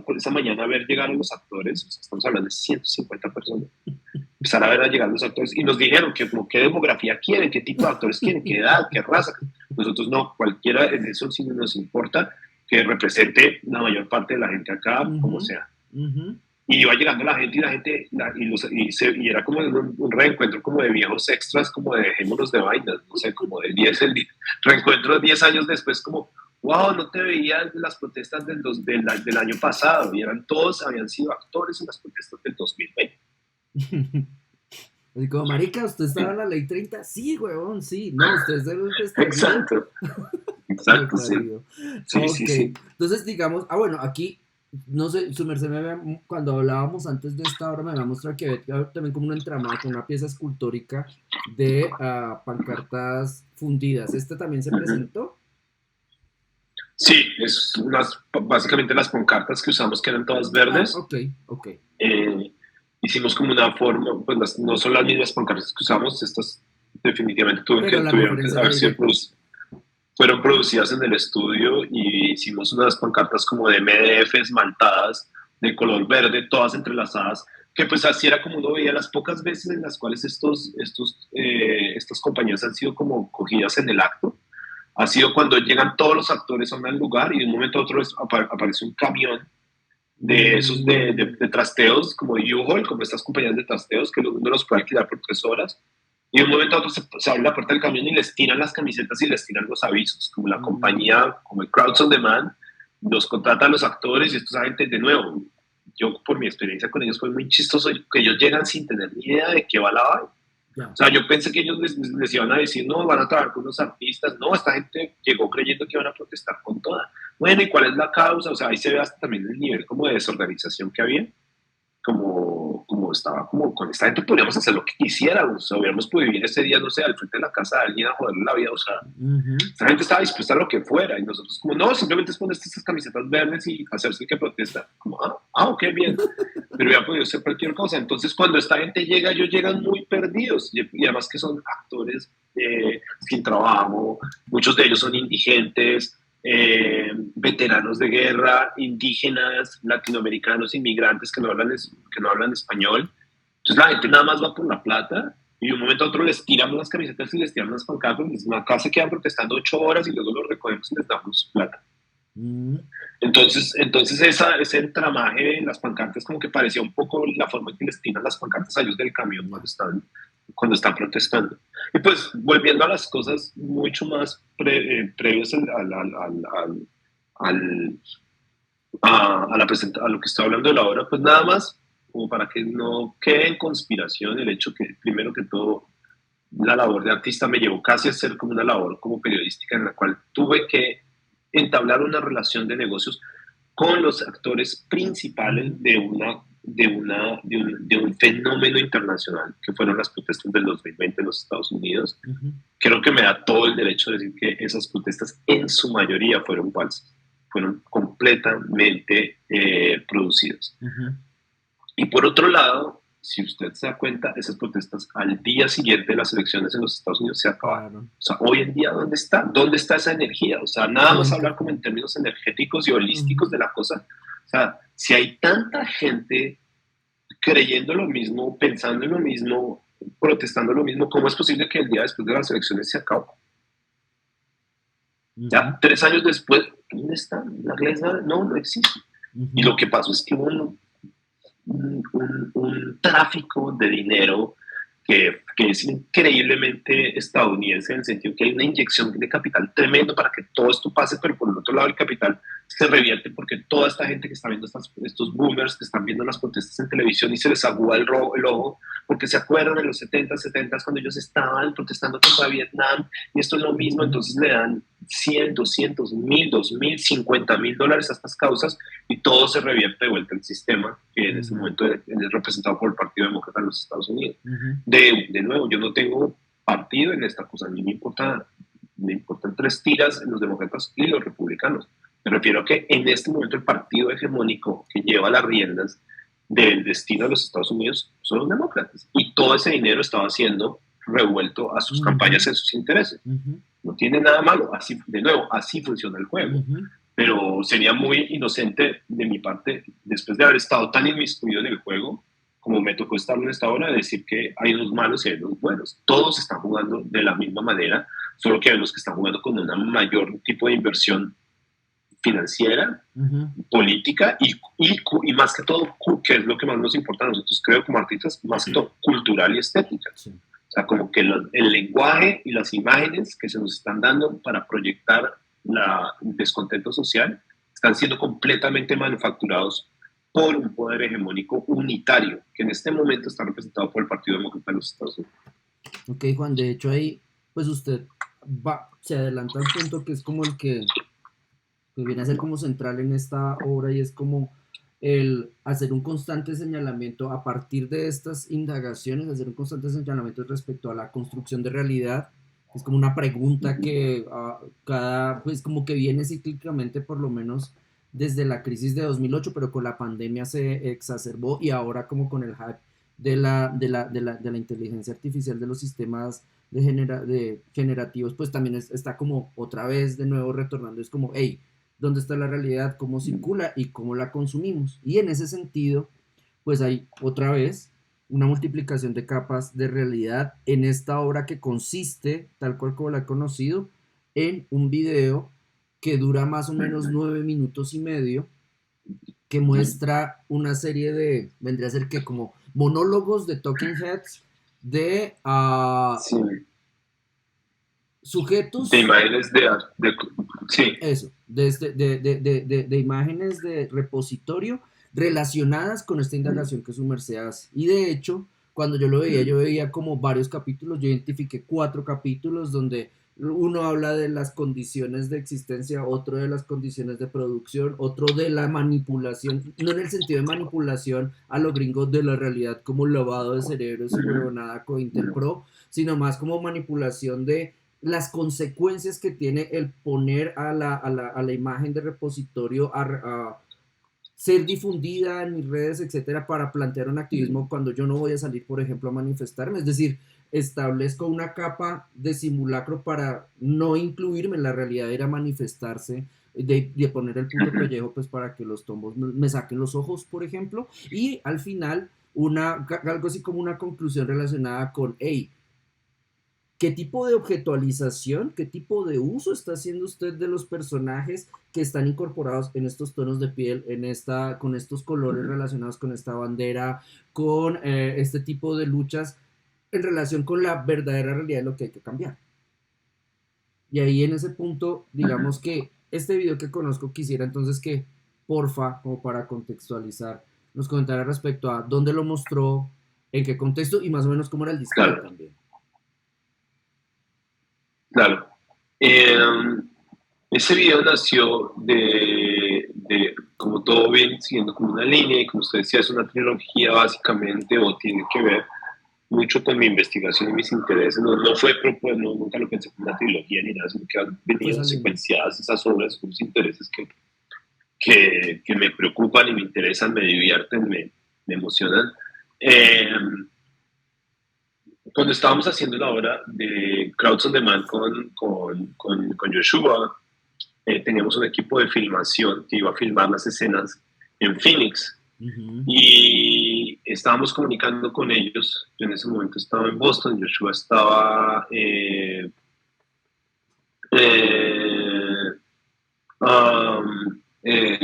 por esa mañana a ver llegar a los actores, o sea, estamos hablando de 150 personas, empezar a ver a llegar los actores y nos dijeron que como qué demografía quieren, qué tipo de actores quieren, qué edad, qué raza. Nosotros no, cualquiera en eso sí nos importa, que represente la mayor parte de la gente acá, como sea. Y iba llegando la gente y era como un reencuentro como de viejos extras, como de dejémonos de vainas, no sé, como de reencuentro 10 años después, como wow, no te veías de las protestas del año pasado, y habían sido actores en las protestas del 2020. Así como, marica, ¿usted estaba en la ley 30? Sí, huevón, sí. No, usted es del testigo. Exacto, sí. Sí. Entonces, digamos, bueno, aquí, no sé, su merced cuando hablábamos antes de esta hora me había mostrado que había también como un entramado, con una pieza escultórica de pancartas fundidas. ¿Este también se presentó? Sí, básicamente las pancartas que usamos, que eran todas verdes. Ok. Hicimos como una forma, pues no son las mismas pancartas que usamos, estas definitivamente tuvieron que haber sido fueron producidas en el estudio, y hicimos unas pancartas como de MDF esmaltadas de color verde, todas entrelazadas, que pues así era como uno veía las pocas veces en las cuales estas compañías han sido como cogidas en el acto. Ha sido cuando llegan todos los actores a un lugar y de un momento a otro aparece un camión de esos de trasteos, como U-Haul, como estas compañías de trasteos que uno los puede alquilar por 3 horas, y de un momento a otro se abre la puerta del camión y les tiran las camisetas y les tiran los avisos, como la compañía, como el Crowds on Demand, los contrata a los actores, y estos agentes, de nuevo, yo por mi experiencia con ellos fue muy chistoso, que ellos llegan sin tener ni idea de qué va la vaina. O sea, yo pensé que ellos les iban a decir, no, van a trabajar con los artistas. No, esta gente llegó creyendo que iban a protestar con toda. Bueno, ¿y cuál es la causa? O sea, ahí se ve hasta también el nivel como de desorganización que había. Como estaba, como con esta gente podríamos hacer lo que quisiéramos. O sea, hubiéramos podido vivir ese día, no sé, al frente de la casa de alguien a joderle la vida. O sea, esta gente estaba dispuesta a lo que fuera. Y nosotros como, no, simplemente es poner estas camisetas verdes y hacerse el que protesta. Como, ok, bien. Pero hubiera podido ser cualquier cosa. Entonces, cuando esta gente llega, ellos llegan muy perdidos. Y además que son actores sin trabajo. Muchos de ellos son indigentes. Veteranos de guerra, indígenas, latinoamericanos, inmigrantes que no hablan español. Entonces la gente nada más va por la plata, y de un momento a otro les tiramos las camisetas y les tiramos las pancartas, y acá se quedan protestando 8 horas y luego los recogemos y les damos plata. Entonces ese entramaje de las pancartas como que parecía un poco la forma en que les tiran las pancartas a ellos del camión cuando están protestando. Y pues volviendo a las cosas mucho más previas a lo que estoy hablando de la obra, pues nada más como para que no quede en conspiración el hecho que, primero que todo, la labor de artista me llevó casi a ser como una labor como periodística, en la cual tuve que entablar una relación de negocios con los actores principales de un fenómeno internacional que fueron las protestas del 2020 en los Estados Unidos. Creo que me da todo el derecho de decir que esas protestas en su mayoría fueron falsas, fueron completamente producidas. Y por otro lado, si usted se da cuenta, esas protestas al día siguiente de las elecciones en los Estados Unidos se acabaron. Claro. O sea, hoy en día, ¿dónde está? ¿Dónde está esa energía? O sea, nada más Nunca. hablar como en términos energéticos y holísticos de la cosa. O sea, si hay tanta gente creyendo lo mismo, pensando en lo mismo, protestando lo mismo, ¿cómo es posible que el día después de las elecciones se acabó? Ya 3 años después, ¿dónde está? La iglesia no existe. Y lo que pasó es que hubo un tráfico de dinero que es increíblemente estadounidense, en el sentido que hay una inyección de capital tremendo para que todo esto pase, pero por el otro lado el capital se revierte porque toda esta gente que está viendo estos boomers que están viendo las protestas en televisión y se les agúa el ojo, porque se acuerdan de los 70 cuando ellos estaban protestando contra Vietnam, y esto es lo mismo, entonces le dan 100, 200, 1000, 2000, $50,000 a estas causas, y todo se revierte de vuelta al sistema, que en ese momento es representado por el Partido Demócrata de los Estados Unidos. De nuevo, yo no tengo partido en esta cosa, a mí me importan 3 tiras en los demócratas y los republicanos. Me refiero a que en este momento el partido hegemónico que lleva las riendas del destino de los Estados Unidos son los demócratas, y todo ese dinero estaba siendo revuelto a sus campañas, en sus intereses. No tiene nada malo, así, de nuevo, así funciona el juego. Pero sería muy inocente de mi parte, después de haber estado tan inmiscuido en el juego, como me tocó estar en esta hora, decir que hay unos malos y hay unos buenos. Todos están jugando de la misma manera, solo que hay los que están jugando con un mayor tipo de inversión financiera, política y más que todo, que es lo que más nos importa a nosotros, creo, como artistas, más que todo cultural y estética. O sea, como que el lenguaje y las imágenes que se nos están dando para proyectar el descontento social están siendo completamente manufacturados por un poder hegemónico unitario, que en este momento está representado por el Partido Demócrata de los Estados Unidos. Ok, Juan, de hecho ahí, pues usted se adelanta al punto que es como el que viene a ser como central en esta obra, y es como el hacer un constante señalamiento a partir de estas indagaciones, hacer un constante señalamiento respecto a la construcción de realidad. Es como una pregunta que pues como que viene cíclicamente, por lo menos desde la crisis de 2008, pero con la pandemia se exacerbó, y ahora como con el hype de la inteligencia artificial, de los sistemas de generativos, pues también está como otra vez de nuevo retornando. Es como, hey, ¿dónde está la realidad? ¿Cómo circula y cómo la consumimos? Y en ese sentido, pues hay otra vez una multiplicación de capas de realidad en esta obra, que consiste, tal cual como la he conocido, en un video que dura más o menos 9 minutos y medio, que muestra una serie de, vendría a ser que como monólogos de talking heads de sujetos de imágenes sí, eso, de imágenes de repositorio relacionadas con esta indagación que su merced hace. Y de hecho, cuando yo veía como varios capítulos. Yo identifiqué 4 capítulos donde uno habla de las condiciones de existencia, otro de las condiciones de producción, otro de la manipulación, no en el sentido de manipulación a lo gringo de la realidad como lavado de cerebros y huevonada COINTELPRO, sino más como manipulación de las consecuencias que tiene el poner a la imagen de repositorio a ser difundida en mis redes, etcétera, para plantear un activismo cuando yo no voy a salir, por ejemplo, a manifestarme. Es decir, establezco una capa de simulacro para no incluirme en la realidad, era manifestarse, de poner el punto pellejo, pues para que los tombos me saquen los ojos, por ejemplo, y al final algo así como una conclusión relacionada con, hey, ¿qué tipo de objetualización, qué tipo de uso está haciendo usted de los personajes que están incorporados en estos tonos de piel, con estos colores relacionados con esta bandera, con este tipo de luchas en relación con la verdadera realidad de lo que hay que cambiar? Y ahí en ese punto, digamos que este video que conozco, quisiera entonces que, porfa, como para contextualizar, nos comentara respecto a dónde lo mostró, en qué contexto y más o menos cómo era el display también. Claro. Ese video nació de, como todo bien, siguiendo como una línea, y como usted decía, es una trilogía básicamente, o tiene que ver mucho con mi investigación y mis intereses. No fue propuesto, nunca lo pensé como una trilogía ni nada, sino que han venido secuenciadas esas obras con los intereses que me preocupan y me interesan, me divierten, me emocionan. Eh, Cuando estábamos haciendo la obra de Crowds on Demand con Joshua, teníamos un equipo de filmación que iba a filmar las escenas en Phoenix. Y estábamos comunicando con ellos. Yo en ese momento estaba en Boston, Joshua estaba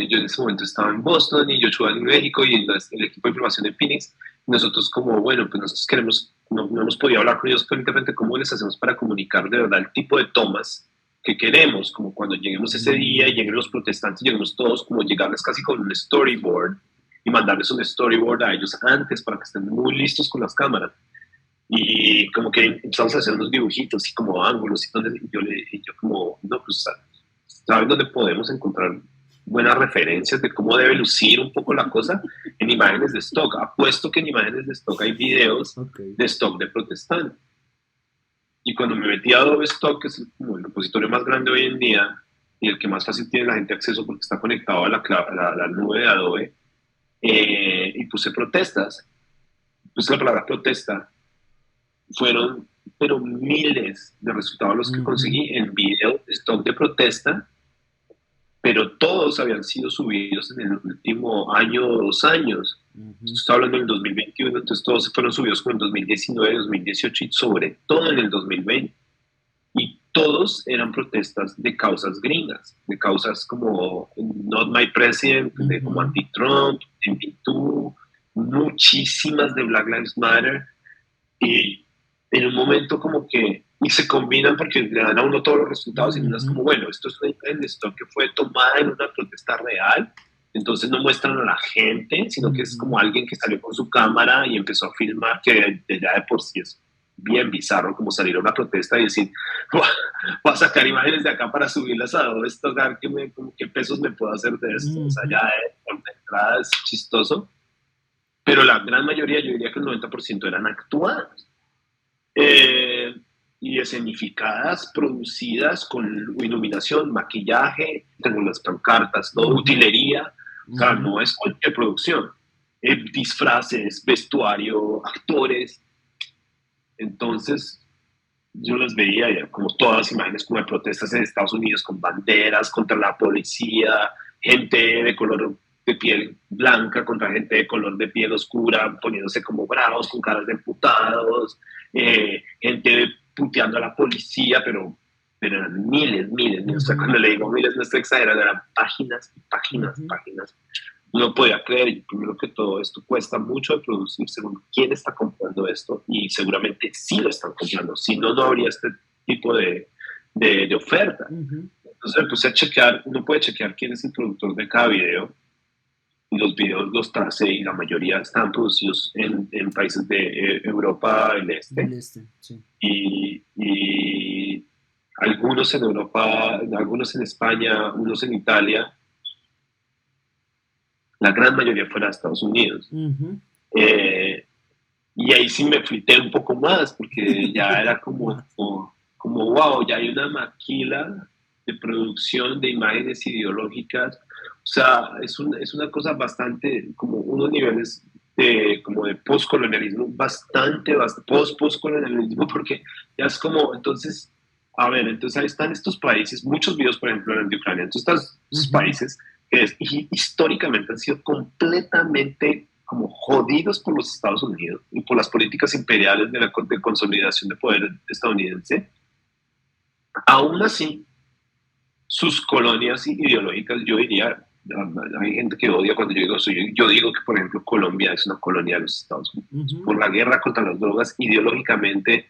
yo en ese momento estaba en Boston y Joshua en México y el equipo de filmación en Phoenix. Nosotros como, bueno, pues nosotros queremos, no hemos podido hablar con ellos correctamente cómo les hacemos para comunicar de verdad el tipo de tomas que queremos, como cuando lleguemos ese día y lleguen los protestantes, lleguemos todos, como llegarles casi con un storyboard y mandarles un storyboard a ellos antes para que estén muy listos con las cámaras. Y como que empezamos a hacer unos dibujitos y como ángulos y donde yo como, no, pues, ¿sabes dónde podemos encontrar buenas referencias de cómo debe lucir un poco la cosa? En imágenes de stock. Apuesto que en imágenes de stock hay videos de stock de protestante. Y cuando me metí a Adobe Stock, que es como el repositorio más grande hoy en día y el que más fácil tiene la gente acceso porque está conectado a la nube de Adobe, y puse protestas. Puse la palabra protesta. Fueron, pero miles de resultados los que conseguí en video de stock de protesta, pero todos habían sido subidos en el último año o 2 años. Estoy hablando del 2021, entonces todos fueron subidos como en 2019, 2018 y sobre todo en el 2020. Y todos eran protestas de causas gringas, de causas como Not My President, de como anti-Trump, MeToo, muchísimas de Black Lives Matter. Y en un momento como que, y se combinan porque le dan a uno todos los resultados y uno es como, bueno, esto es una imagen de stock que fue tomada en una protesta real, entonces no muestran a la gente, sino que es como alguien que salió con su cámara y empezó a filmar, que ya de por sí es bien bizarro como salir a una protesta y decir, voy a sacar imágenes de acá para subirlas a Adobe Stock, a ver qué pesos me puedo hacer de esto. O sea, ya por la entrada es chistoso, pero la gran mayoría, yo diría que el 90% eran actuadas. Y escenificadas, producidas con iluminación, maquillaje, tengo las pancartas, todo, utilería, o sea, no es cualquier producción, disfraces, vestuario, actores. Entonces yo las veía ya, como todas las imágenes como de protestas en Estados Unidos con banderas contra la policía, gente de color de piel blanca contra gente de color de piel oscura, poniéndose como bravos, con caras de emputados, gente puteando a la policía, pero eran miles. O sea, cuando le digo miles no estoy exagerando, eran páginas y páginas. No podía creer, primero que todo, esto cuesta mucho de producir según quién está comprando esto, y seguramente sí lo están comprando, si no, no habría este tipo de oferta. Entonces me puse a chequear, uno puede chequear quién es el productor de cada video, y los videos los tracé y la mayoría están producidos en países de Europa del Este. Sí. Y algunos en Europa, algunos en España, unos en Italia. La gran mayoría fuera de Estados Unidos. Y ahí sí me flité un poco más, porque ya era como wow, ya hay una maquila de producción de imágenes ideológicas. O sea, es una cosa bastante, como unos niveles como de postcolonialismo, bastante postcolonialismo, porque ya es como, entonces, a ver, entonces ahí están estos países, muchos videos, por ejemplo, de Ucrania, entonces estos países que históricamente han sido completamente como jodidos por los Estados Unidos y por las políticas imperiales de consolidación de poder estadounidense. Aún así, sus colonias ideológicas, yo diría, hay gente que odia cuando yo digo que, por ejemplo, Colombia es una colonia de los Estados Unidos. Por la guerra contra las drogas, ideológicamente,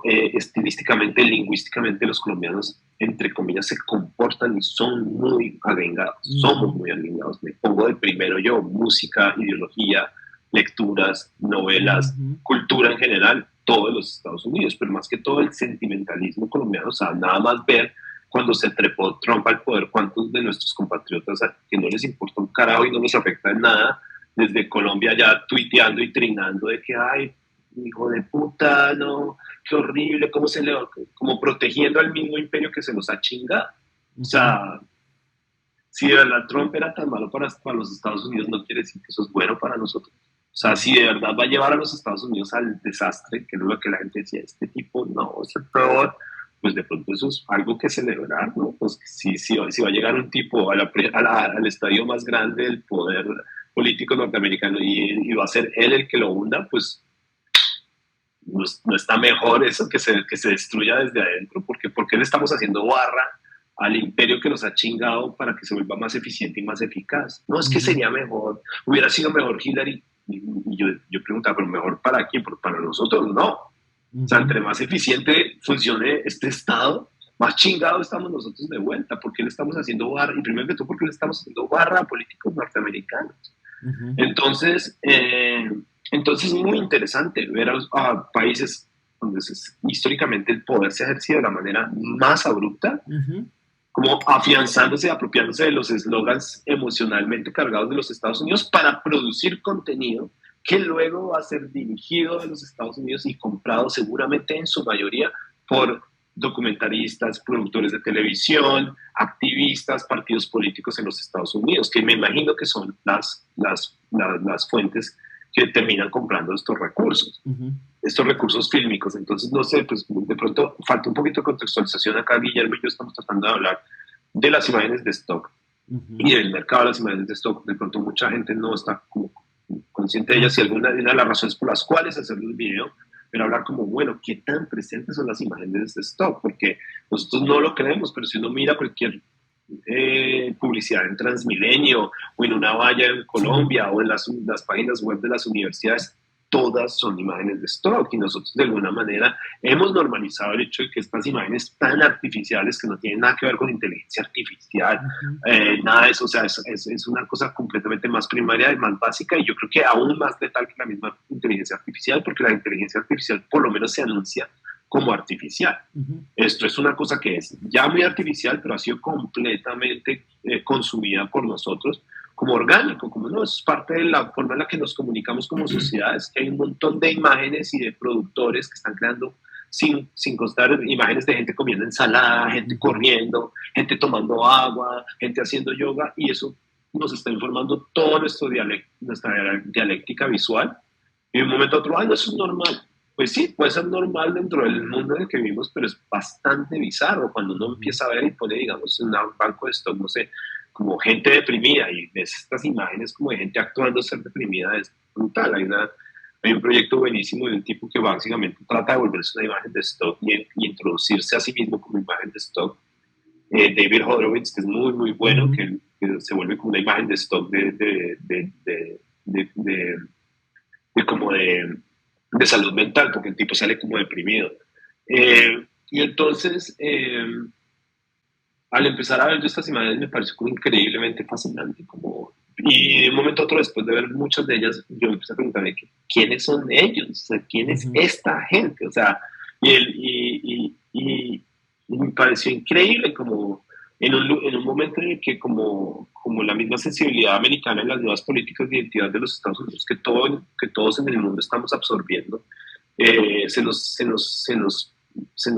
estilísticamente, lingüísticamente, los colombianos, entre comillas, se comportan y son muy agringados. Somos muy agringados. Me pongo de primero yo, música, ideología, lecturas, novelas, cultura en general, todo de los Estados Unidos, pero más que todo el sentimentalismo colombiano. O sea, nada más ver cuando se trepó Trump al poder, cuántos de nuestros compatriotas que no les importa un carajo y no les afecta en nada, desde Colombia ya tuiteando y trinando de que, ay, hijo de puta, no, qué horrible, como protegiendo al mismo imperio que se nos ha chingado. O sea, si de verdad Trump era tan malo para los Estados Unidos, no quiere decir que eso es bueno para nosotros. O sea, si de verdad va a llevar a los Estados Unidos al desastre, que es lo que la gente decía, este tipo no es el peor, pues de pronto eso es algo que celebrar, ¿no? Pues si va a llegar un tipo al estadio más grande del poder político norteamericano y va a ser él el que lo hunda, pues no está mejor eso que se destruya desde adentro, porque ¿por qué le estamos haciendo barra al imperio que nos ha chingado para que se vuelva más eficiente y más eficaz? No, es que sería mejor, hubiera sido mejor Hillary. Y yo preguntaba, ¿pero mejor para quién? Para nosotros, no. O sea, entre más eficiente funcione este Estado, más chingado estamos nosotros de vuelta. ¿Por qué le estamos haciendo barra? Y primero que todo, ¿por qué le estamos haciendo barra a políticos norteamericanos? Entonces es muy interesante ver a países donde históricamente el poder se ha ejercido de la manera más abrupta, como afianzándose, apropiándose de los eslogans emocionalmente cargados de los Estados Unidos para producir contenido que luego va a ser dirigido a los Estados Unidos y comprado seguramente en su mayoría por documentaristas, productores de televisión, activistas, partidos políticos en los Estados Unidos, que me imagino que son las fuentes que terminan comprando estos recursos fílmicos. Entonces, no sé, pues de pronto falta un poquito de contextualización acá. Guillermo y yo estamos tratando de hablar de las imágenes de stock y del mercado de las imágenes de stock. De pronto mucha gente no está como consciente de ellas y una de las razones por las cuales hacer el video, pero hablar como, bueno, ¿qué tan presentes son las imágenes de stock? Porque nosotros no lo creemos, pero si uno mira cualquier publicidad en Transmilenio o en una valla en Colombia o en las páginas web de las universidades, todas son imágenes de stock, y nosotros de alguna manera hemos normalizado el hecho de que estas imágenes tan artificiales, que no tienen nada que ver con inteligencia artificial, nada de eso, o sea, es una cosa completamente más primaria y más básica, y yo creo que aún más letal que la misma inteligencia artificial, porque la inteligencia artificial por lo menos se anuncia como artificial. Esto es una cosa que es ya muy artificial, pero ha sido completamente consumida por nosotros como orgánico, como no, es parte de la forma en la que nos comunicamos como sociedades, que hay un montón de imágenes y de productores que están creando sin constar imágenes de gente comiendo ensalada, gente corriendo, gente tomando agua, gente haciendo yoga, y eso nos está informando todo nuestra dialéctica visual, y de un momento a otro, no, eso es normal. Pues sí, puede ser normal dentro del mundo en el que vivimos, pero es bastante bizarro cuando uno empieza a ver y pone, digamos, en un banco de stock, no sé, como gente deprimida, y ves estas imágenes como de gente actuando ser deprimida, es brutal. Hay un proyecto buenísimo de un tipo que básicamente trata de volverse una imagen de stock y introducirse a sí mismo como imagen de stock. David Horowitz, que es muy, muy bueno, que se vuelve como una imagen de stock de salud mental, porque el tipo sale como deprimido. Y entonces, al empezar a ver estas imágenes, me pareció como increíblemente fascinante. Y de un momento a otro, después de ver muchas de ellas, yo empecé a preguntarme quiénes son ellos, o sea, quién es esta gente, o sea, y me pareció increíble como en un momento en el que como la misma sensibilidad americana en las nuevas políticas de identidad de los Estados Unidos que todos en el mundo estamos absorbiendo, se nos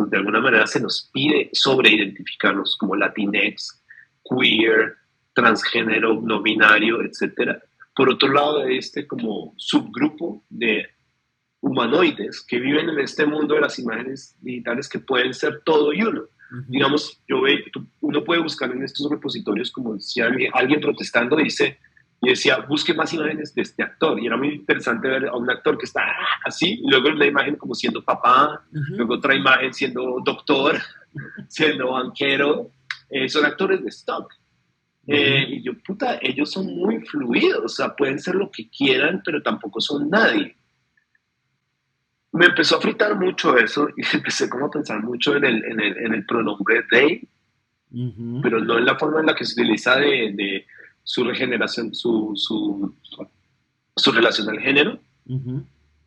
de alguna manera se nos pide sobreidentificarnos como Latinx, queer, transgénero, no binario, etc. Por otro lado, de este como subgrupo de humanoides que viven en este mundo de las imágenes digitales que pueden ser todo y uno. Digamos, uno puede buscar en estos repositorios, como si alguien protestando y decía, busque más imágenes de este actor, y era muy interesante ver a un actor que está así, y luego una imagen como siendo papá, luego otra imagen siendo doctor, siendo banquero, son actores de stock. Y yo, ellos son muy fluidos, o sea, pueden ser lo que quieran, pero tampoco son nadie. Me empezó a fritar mucho eso y empecé como a pensar mucho en el pronombre they, pero no en la forma en la que se utiliza de su regeneración, su relación al género,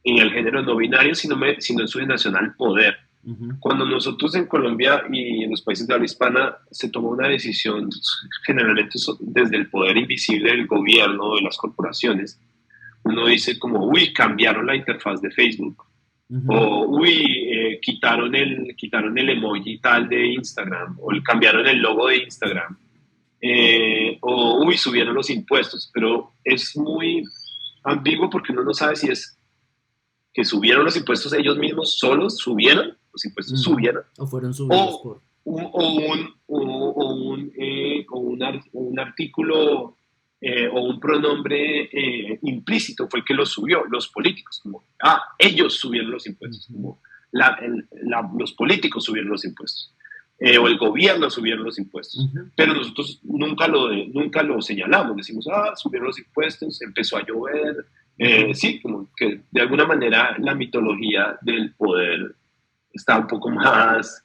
y el género no binario, sino en su generación al poder. Cuando nosotros en Colombia y en los países de habla hispana se toma una decisión, generalmente desde el poder invisible del gobierno, de las corporaciones, uno dice como, cambiaron la interfaz de Facebook. O, quitaron el emoji tal de Instagram, o cambiaron el logo de Instagram, o, subieron los impuestos, pero es muy ambiguo porque uno no sabe si es que subieron los impuestos ellos mismos solos, subieron, los impuestos subieron, o fueron subidos por... un artículo o un pronombre implícito fue el que lo subió, los políticos, como, ellos subieron los impuestos, como los políticos subieron los impuestos. O el gobierno subieron los impuestos, pero nosotros nunca lo señalamos, decimos, subieron los impuestos, empezó a llover, sí, como que de alguna manera la mitología del poder está un poco más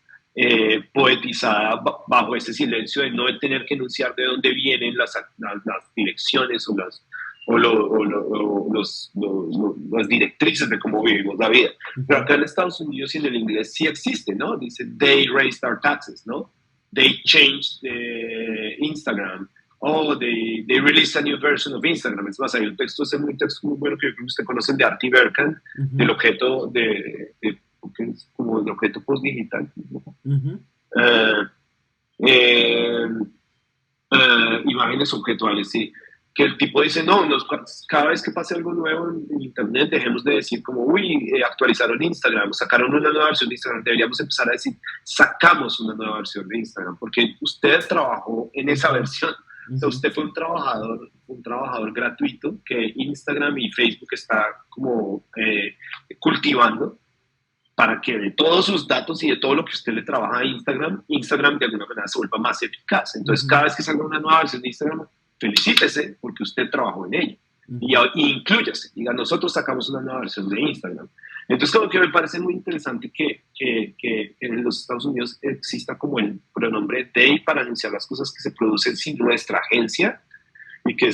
poetizada bajo ese silencio de no tener que enunciar de dónde vienen las direcciones o las directrices de cómo vivimos la vida. Pero acá en Estados Unidos y en el inglés sí existe, ¿no? Dice, they raised our taxes, ¿no? They changed Instagram. They released a new version of Instagram. Es más, hay un texto muy bueno que yo creo que ustedes conocen de Artie Berkan, del objeto que es como el objeto postdigital. Imágenes objetuales, sí. Que el tipo dice, cada vez que pase algo nuevo en Internet, dejemos de decir como, actualizaron Instagram, sacaron una nueva versión de Instagram, deberíamos empezar a decir, sacamos una nueva versión de Instagram, porque usted trabajó en esa versión. O sea, usted fue un trabajador gratuito que Instagram y Facebook está como cultivando para que de todos sus datos y de todo lo que usted le trabaja a Instagram de alguna manera se vuelva más eficaz. Entonces, cada vez que salga una nueva versión de Instagram, felicítese porque usted trabajó en ella. Y inclúyase, diga, nosotros sacamos una nueva versión de Instagram. Entonces, como que me parece muy interesante que en los Estados Unidos exista como el pronombre they para anunciar las cosas que se producen sin nuestra agencia y que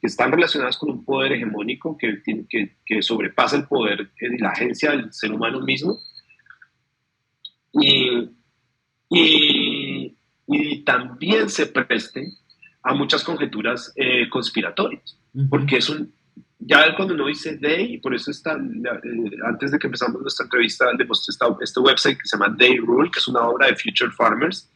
están relacionadas con un poder hegemónico que sobrepasa el poder y la agencia del ser humano mismo. Y también se preste a muchas conjeturas conspiratorias, porque ya cuando uno dice they, y por eso antes de que empezamos nuestra entrevista, le mostré este website que se llama They Rule, que es una obra de Future Farmers,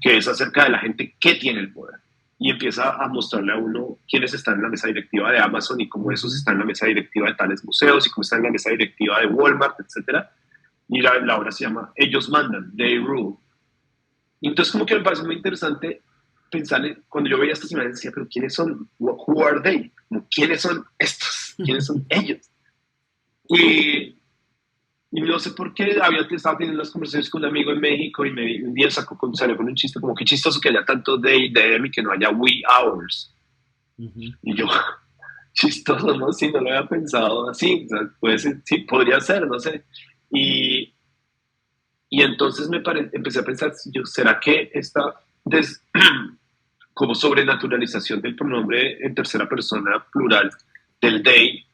que es acerca de la gente que tiene el poder, y empieza a mostrarle a uno quiénes están en la mesa directiva de Amazon y cómo esos están en la mesa directiva de tales museos y cómo están en la mesa directiva de Walmart, etc. Y la obra se llama Ellos Mandan, They Rule. Y entonces como que me parece muy interesante pensar, cuando yo veía estas imágenes decía, pero ¿quiénes son? Who are they? ¿Quiénes son estos? ¿Quiénes son ellos? Y no sé por qué estaba teniendo unas conversaciones con un amigo en México y un día salió con un chiste como que chistoso que haya tanto they, them y que no haya we, ours. Y yo, chistoso, ¿no? Sí, no lo había pensado así. O sea, puede ser, sí, podría ser, no sé. Y entonces empecé a pensar, ¿será que esta como sobrenaturalización del pronombre en tercera persona plural del they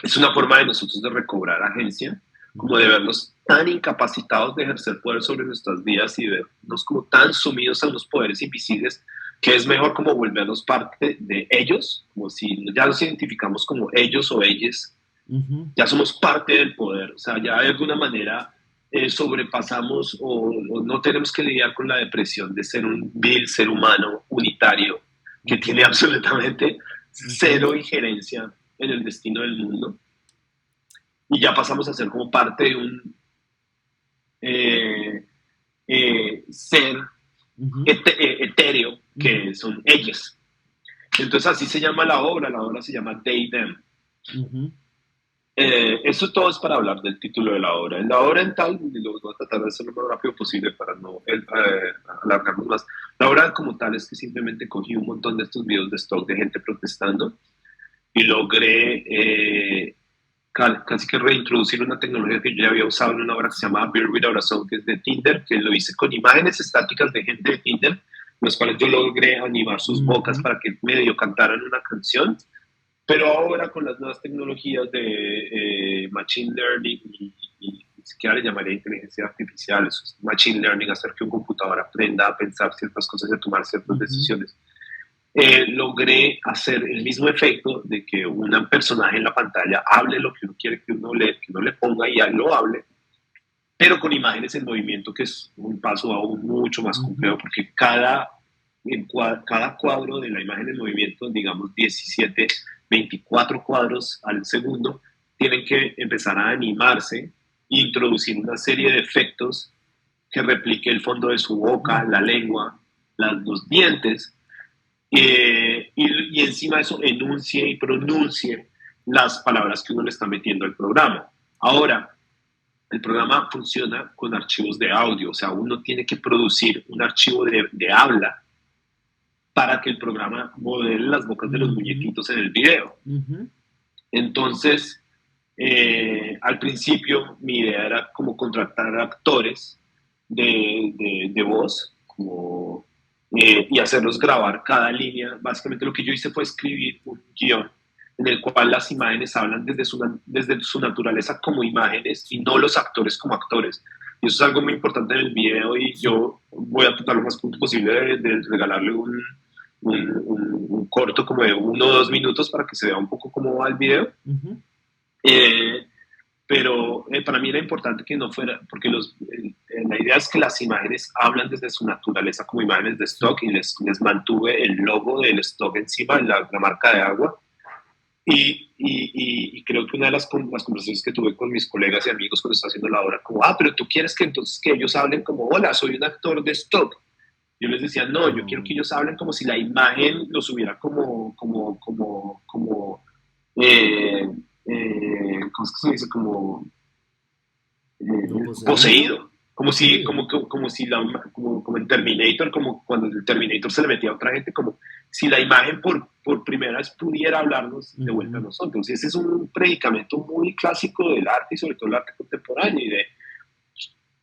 es una forma de nosotros de recobrar agencia, como de vernos tan incapacitados de ejercer poder sobre nuestras vidas y vernos como tan sumidos a unos poderes invisibles que es mejor como volvernos parte de ellos, como si ya nos identificamos como ellos o ellas, ya somos parte del poder, o sea, ya de alguna manera sobrepasamos o no tenemos que lidiar con la depresión de ser un vil ser humano unitario que tiene absolutamente cero injerencia en el destino del mundo, y ya pasamos a ser como parte de un ser etéreo que son ellos. Entonces así se llama la obra se llama They Them. Eso todo es para hablar del título de la obra. En la obra en tal, y lo voy a tratar de hacerlo lo más rápido posible para no alargarnos más. La obra como tal es que simplemente cogí un montón de estos videos de stock de gente protestando y logré casi que reintroducir una tecnología que yo ya había usado en una obra que se llama Beer Without a Sound, que es de Tinder, que lo hice con imágenes estáticas de gente de Tinder, en las cuales yo logré animar sus bocas para que medio cantaran una canción. Pero ahora con las nuevas tecnologías de Machine Learning y ni siquiera le llamaría inteligencia artificial, eso es Machine Learning, hacer que un computador aprenda a pensar ciertas cosas y a tomar ciertas decisiones, logré hacer el mismo efecto de que un personaje en la pantalla hable lo que uno quiere que uno le ponga y ya lo hable, pero con imágenes en movimiento, que es un paso aún mucho más complejo, porque cada cuadro de la imagen en movimiento, digamos 17 24 cuadros al segundo, tienen que empezar a animarse e introducir una serie de efectos que replique el fondo de su boca, la lengua, los dientes, y encima de eso enuncie y pronuncie las palabras que uno le está metiendo al programa. Ahora, el programa funciona con archivos de audio, o sea, uno tiene que producir un archivo de habla para que el programa modele las bocas de los muñequitos en el video. Entonces, al principio mi idea era como contratar actores de voz y hacerlos grabar cada línea. Básicamente lo que yo hice fue escribir un guión en el cual las imágenes hablan desde su naturaleza como imágenes y no los actores como actores. Y eso es algo muy importante en el video, y yo voy a tratar lo más pronto posible de regalarle un corto como de 1 o 2 minutos para que se vea un poco cómo va el video. Pero para mí era importante que no fuera, porque la idea es que las imágenes hablan desde su naturaleza como imágenes de stock, y les mantuve el logo del stock encima, la marca de agua. Y creo que una de las conversaciones que tuve con mis colegas y amigos cuando estaba haciendo la obra, como, pero tú quieres que entonces que ellos hablen como, hola, soy un actor de stock. Yo les decía, no, yo quiero que ellos hablen como si la imagen los hubiera como ¿cómo es que se dice? Como poseído. Como en Terminator, como cuando el Terminator se le metía a otra gente, como si la imagen por primera vez pudiera hablarnos de vuelta a nosotros. Y ese es un predicamento muy clásico del arte, y sobre todo el arte contemporáneo, y de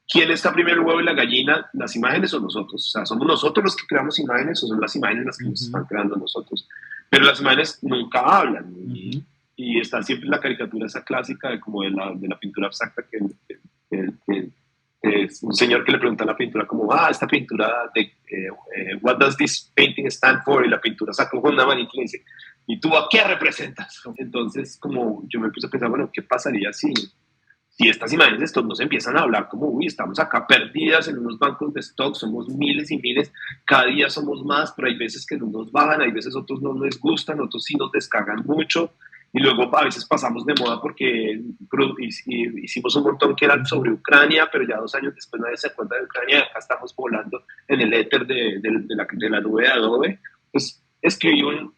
quién está primero, el huevo y la gallina, las imágenes o nosotros. O sea, ¿somos nosotros los que creamos imágenes o son las imágenes las que nos están creando nosotros? Pero las imágenes nunca hablan, y está siempre la caricatura esa clásica de la pintura abstracta, que es un señor que le pregunta a la pintura como, esta pintura de what does this painting stand for, y la pintura saca con una manita y le dice, ¿y tú a qué representas? Entonces, como yo me puse a pensar, bueno, ¿qué pasaría si estas imágenes de stock nos empiezan a hablar como, estamos acá perdidas en unos bancos de stock, somos miles y miles, cada día somos más, pero hay veces que no nos bajan, hay veces otros no les gustan, otros sí nos descargan mucho, y luego a veces pasamos de moda porque hicimos un montón que eran sobre Ucrania, pero ya 2 años después nadie se acuerda de Ucrania, y acá estamos volando en el éter de la nube de Adobe. Entonces escribí un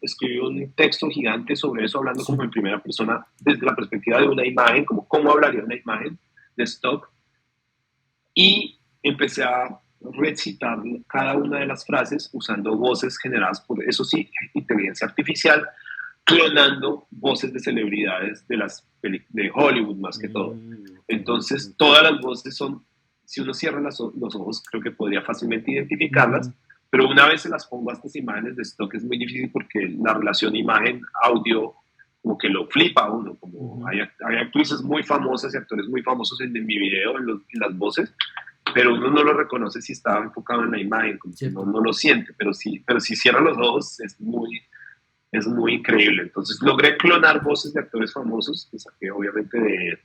texto gigante sobre eso, hablando como en primera persona desde la perspectiva de una imagen, como cómo hablaría una imagen de stock, y empecé a recitar cada una de las frases usando voces generadas por, eso sí, inteligencia artificial, clonando voces de celebridades de Hollywood más que todo. Entonces todas las voces son, si uno cierra los ojos, creo que podría fácilmente identificarlas, pero una vez se las pongo a estas imágenes de stock es muy difícil, porque la relación imagen-audio como que lo flipa a uno, como hay actrices muy famosas y actores muy famosos en mi video, en las voces, pero uno no lo reconoce si está enfocado en la imagen, como que no lo siente, pero si cierra los ojos es muy increíble. Entonces logré clonar voces de actores famosos, que saqué obviamente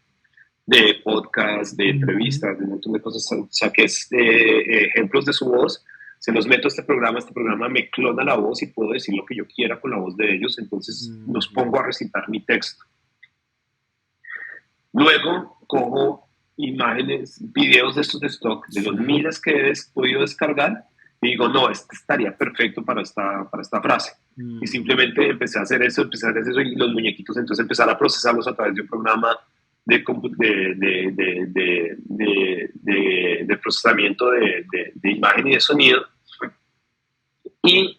de podcasts, de entrevistas, de un montón de cosas, saqué ejemplos de su voz, se los meto a este programa me clona la voz y puedo decir lo que yo quiera con la voz de ellos, entonces los pongo a recitar mi texto. Luego cojo imágenes, videos de estos de stock, de los miles que he podido descargar, y digo, no, este estaría perfecto para esta frase. Y simplemente empecé a hacer eso, y los muñequitos, entonces empezar a procesarlos a través de un programa de procesamiento de imagen y de sonido. Y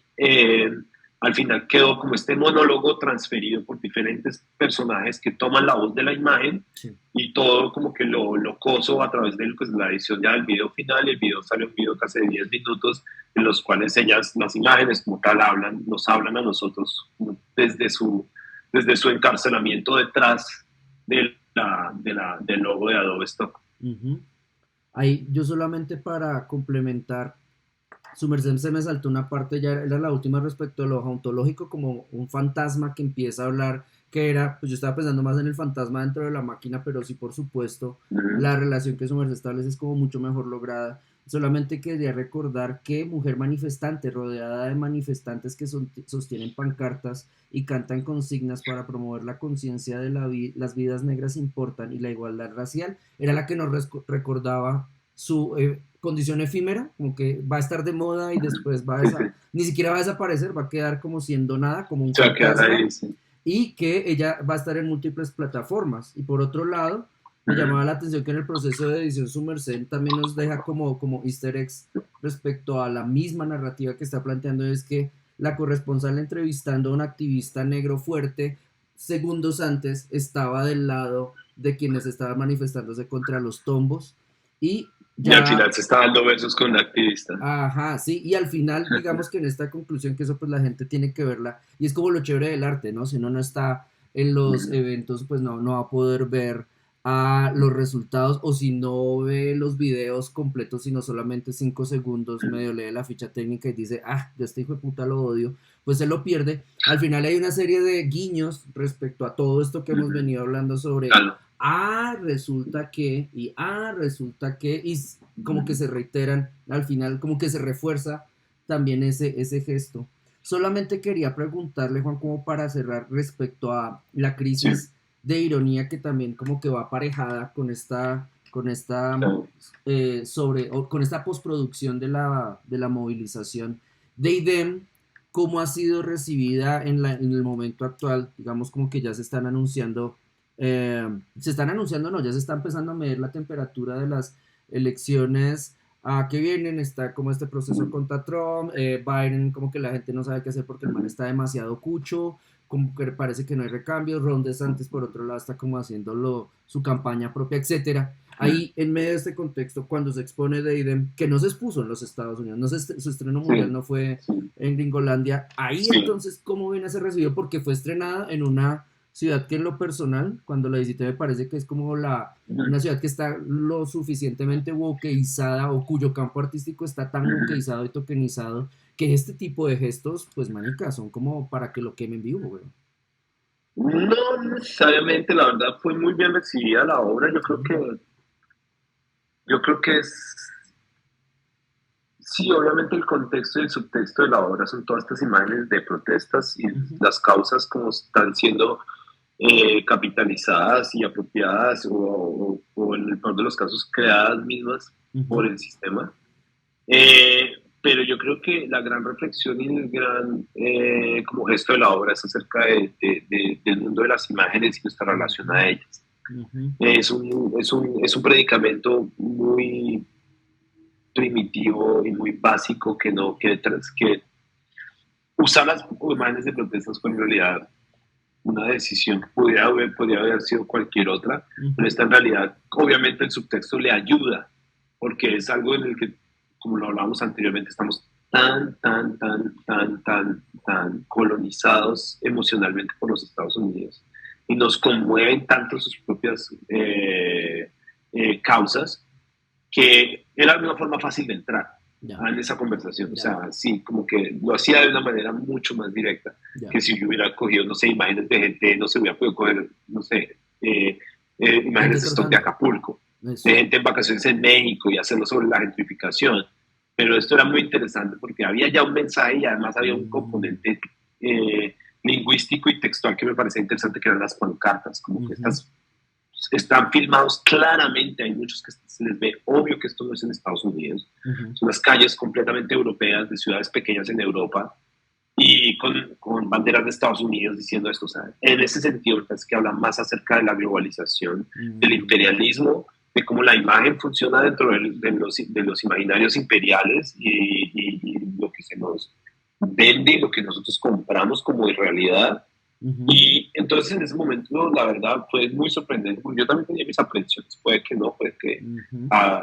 al final quedó como este monólogo transferido por diferentes personajes que toman la voz de la imagen, y todo como que lo coso a través de la edición ya del video final. El video sale un video casi de 10 minutos en los cuales las imágenes como tal nos hablan a nosotros desde su encarcelamiento detrás del logo de Adobe Stock. Ahí yo solamente para complementar, su merced se me saltó una parte, ya era la última respecto a lo ontológico, como un fantasma que empieza a hablar, que era, pues yo estaba pensando más en el fantasma dentro de la máquina, pero sí, por supuesto, la relación que su merced establece es como mucho mejor lograda. Solamente quería recordar que Mujer Manifestante, rodeada de manifestantes que sostienen pancartas y cantan consignas para promover la conciencia de las vidas negras importan y la igualdad racial, era la que nos recordaba su condición efímera, como que va a estar de moda y después ni siquiera va a desaparecer, va a quedar como siendo nada, como un Se va a quedar fantasma, ahí, sí. y que ella va a estar en múltiples plataformas. Y por otro lado, me llamaba la atención que en el proceso de edición su merced también nos deja como easter eggs respecto a la misma narrativa que está planteando, es que la corresponsal entrevistando a un activista negro fuerte segundos antes estaba del lado de quienes estaban manifestándose contra los tombos y Y al ya. final se está dando besos con un activista. Ajá, sí, y al final, digamos que en esta conclusión, que eso pues la gente tiene que verla, y es como lo chévere del arte, ¿no? Si uno no está en los eventos, pues no va a poder ver los resultados, o si no ve los videos completos, sino solamente 5 segundos, medio lee la ficha técnica y dice, yo este hijo de puta lo odio, pues se lo pierde. Al final hay una serie de guiños respecto a todo esto que hemos venido hablando sobre, Claro. resulta que, resulta que, y como que se reiteran al final, como que se refuerza también ese gesto. Solamente quería preguntarle, Juan, como para cerrar, respecto a la crisis de ironía que también como que va aparejada con esta con esta con esta postproducción de la movilización de IDEM. ¿Cómo ha sido recibida en el momento actual? Digamos como que ya se están anunciando, no, ya se está empezando a medir la temperatura de las elecciones que vienen, está como este proceso contra Trump, Biden, como que la gente no sabe qué hacer porque el man está demasiado cucho, como que parece que no hay recambios, Ron DeSantis por otro lado está como haciendo su campaña propia, etcétera. Ahí en medio de este contexto, cuando se expone Deidem, que no se expuso en los Estados Unidos, no su estreno mundial no fue en Gringolandia, ahí entonces, ¿cómo viene a ser recibido? Porque fue estrenada en una ciudad que en lo personal, cuando la visité me parece que es como una ciudad que está lo suficientemente wokeizada, o cuyo campo artístico está tan wokeizado y tokenizado, que este tipo de gestos, pues manica, son como para que lo quemen vivo, güey. No necesariamente, la verdad fue muy bien recibida la obra. Yo creo que sí, obviamente el contexto y el subtexto de la obra son todas estas imágenes de protestas y las causas como están siendo capitalizadas y apropiadas o en el peor de los casos creadas mismas por el sistema. Pero yo creo que la gran reflexión y el gran como gesto de la obra es acerca del mundo de las imágenes y nuestra relación a ellas. Es un predicamento muy primitivo y muy básico que usar las imágenes de protestas fue en realidad una decisión que podría haber sido cualquier otra, pero esta en realidad, obviamente el subtexto le ayuda, porque es algo en el que, como lo hablábamos anteriormente, estamos tan colonizados emocionalmente por los Estados Unidos y nos conmueven tanto sus propias causas, que era una forma fácil de entrar en esa conversación. O sea, sí, como que lo hacía de una manera mucho más directa que si yo hubiera cogido, no sé, imágenes de gente, no sé, hubiera podido coger, no sé, imágenes de stock de Acapulco, de gente en vacaciones en México y hacerlo sobre la gentrificación. Pero esto era muy interesante porque había ya un mensaje y además había un componente lingüístico y textual que me parecía interesante, que eran las pancartas, como que estas están filmados claramente, hay muchos que se les ve obvio que esto no es en Estados Unidos, son las calles completamente europeas de ciudades pequeñas en Europa y con banderas de Estados Unidos diciendo esto. O sea, en ese sentido es que hablan más acerca de la globalización, del imperialismo, de cómo la imagen funciona dentro de los imaginarios imperiales y lo que se nos vende y lo que nosotros compramos como de realidad. Y entonces en ese momento la verdad fue muy sorprendente, porque yo también tenía mis aprensiones, puede que no, puede que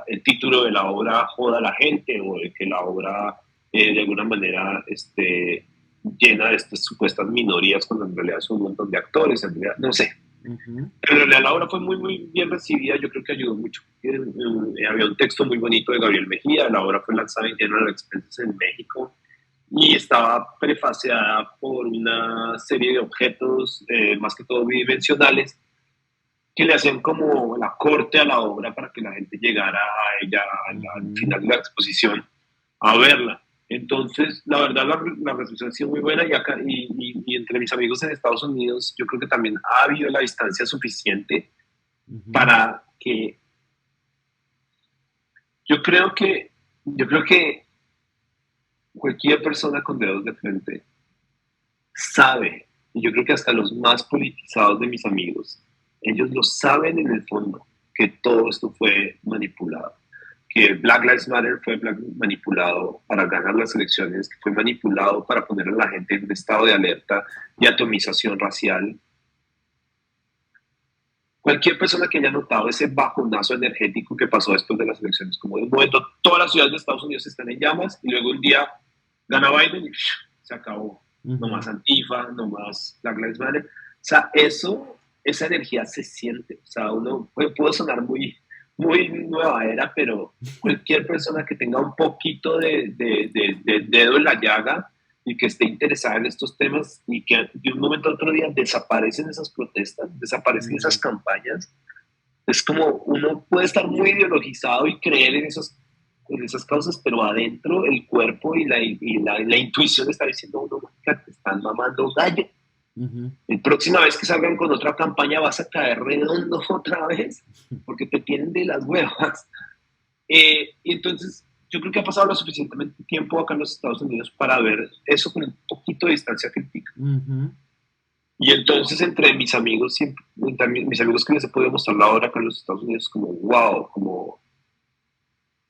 el título de la obra joda a la gente, o de que la obra de alguna manera llena de estas supuestas minorías cuando en realidad son un montón de actores, en realidad, no sé. Pero en realidad la obra fue muy, muy bien recibida, yo creo que ayudó mucho. Había un texto muy bonito de Gabriel Mejía, la obra fue lanzada en General Expenses en México, y estaba prefaciada por una serie de objetos, más que todo bidimensionales, que le hacían como la corte a la obra para que la gente llegara a ella al final de la exposición a verla. Entonces, la verdad, la recepción ha sido muy buena y, acá, y entre mis amigos en Estados Unidos, yo creo que también ha habido la distancia suficiente para que yo creo que cualquier persona con dedos de frente sabe, y yo creo que hasta los más politizados de mis amigos, ellos lo saben en el fondo, que todo esto fue manipulado, que Black Lives Matter fue manipulado para ganar las elecciones, que fue manipulado para poner a la gente en un estado de alerta y atomización racial. Cualquier persona que haya notado ese bajonazo energético que pasó después de las elecciones, como de un momento todas las ciudades de Estados Unidos están en llamas y luego un día gana Biden y se acabó. No más Antifa, no más Black Lives Matter. O sea, esa energía se siente. O sea, uno puede sonar muy nueva era, pero cualquier persona que tenga un poquito de dedo en la llaga y que esté interesada en estos temas y que de un momento a otro día desaparecen esas protestas, desaparecen esas campañas, es como uno puede estar muy ideologizado y creer en esas causas, pero adentro el cuerpo y la intuición está diciendo a uno, te están mamando gallo. La próxima vez que salgan con otra campaña vas a caer redondo otra vez, porque te tienen de las huevas. Y entonces yo creo que ha pasado lo suficientemente tiempo acá en los Estados Unidos para ver eso con un poquito de distancia crítica. Y entonces entre mis amigos, mis amigos que les he podido mostrar la obra acá en los Estados Unidos, como wow, como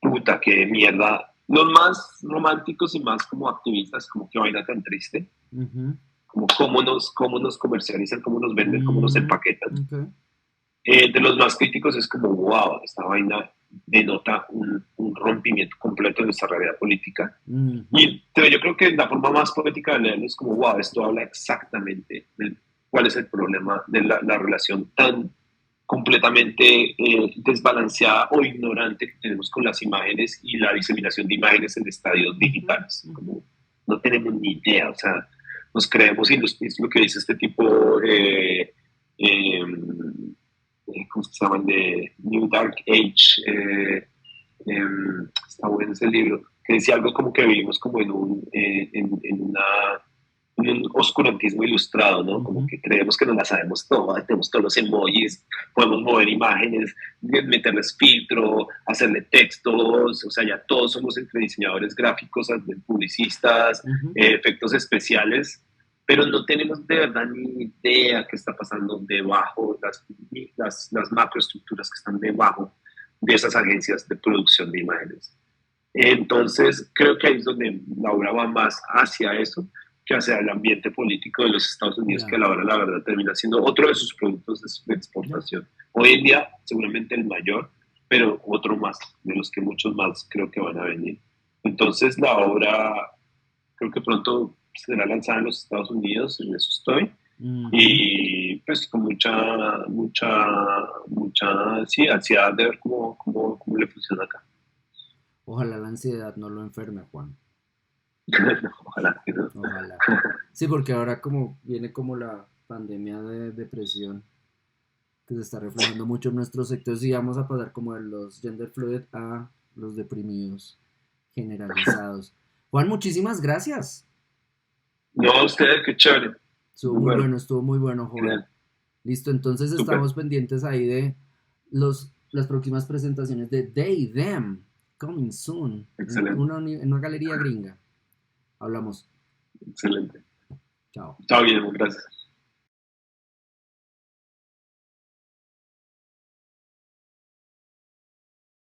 puta, qué mierda. Los más románticos y más como activistas, como qué vaina tan triste. Como cómo nos comercializan, cómo nos venden, cómo nos empaquetan. De los más críticos es como, wow, esta vaina denota un rompimiento completo de nuestra realidad política. Pero yo creo que la forma más poética de leerlo es como, wow, esto habla exactamente de cuál es el problema de la relación tan completamente desbalanceada o ignorante que tenemos con las imágenes y la diseminación de imágenes en estadios digitales. Como no tenemos ni idea, o sea, nos creemos y es lo que dice este tipo, ¿cómo se llaman? De New Dark Age, está bueno ese libro, que decía algo como que vivimos como en un oscurantismo ilustrado, ¿no? Como que creemos que nos la sabemos todas, tenemos todos los emojis, podemos mover imágenes, meterles filtro, hacerle textos, o sea, ya todos somos entre diseñadores gráficos, publicistas, efectos especiales, pero no tenemos de verdad ni idea qué está pasando debajo, las macroestructuras que están debajo de esas agencias de producción de imágenes. Entonces, creo que ahí es donde la obra va más hacia eso que hacia el ambiente político de los Estados Unidos, que a la hora, la verdad, termina siendo otro de sus productos de exportación. Hoy en día, seguramente el mayor, pero otro más, de los que muchos más creo que van a venir. Entonces, la obra creo que pronto será lanzada en los Estados Unidos, en eso estoy. Y pues con mucha sí, ansiedad de ver cómo le funciona acá. Ojalá la ansiedad no lo enferme, Juan. Ojalá que no. Ojalá. Sí, porque ahora como viene como la pandemia de depresión que se está reflejando mucho en nuestros sectores y vamos a pasar como de los gender fluid a los deprimidos generalizados. Juan, muchísimas gracias. No, ustedes, qué chévere. Estuvo muy bueno, estuvo muy bueno, joven. Genial. Listo, entonces estamos pendientes ahí de las próximas presentaciones de They, Them, Coming Soon, en una galería gringa. Hablamos. Excelente. Chao. Chao, Guillermo, gracias.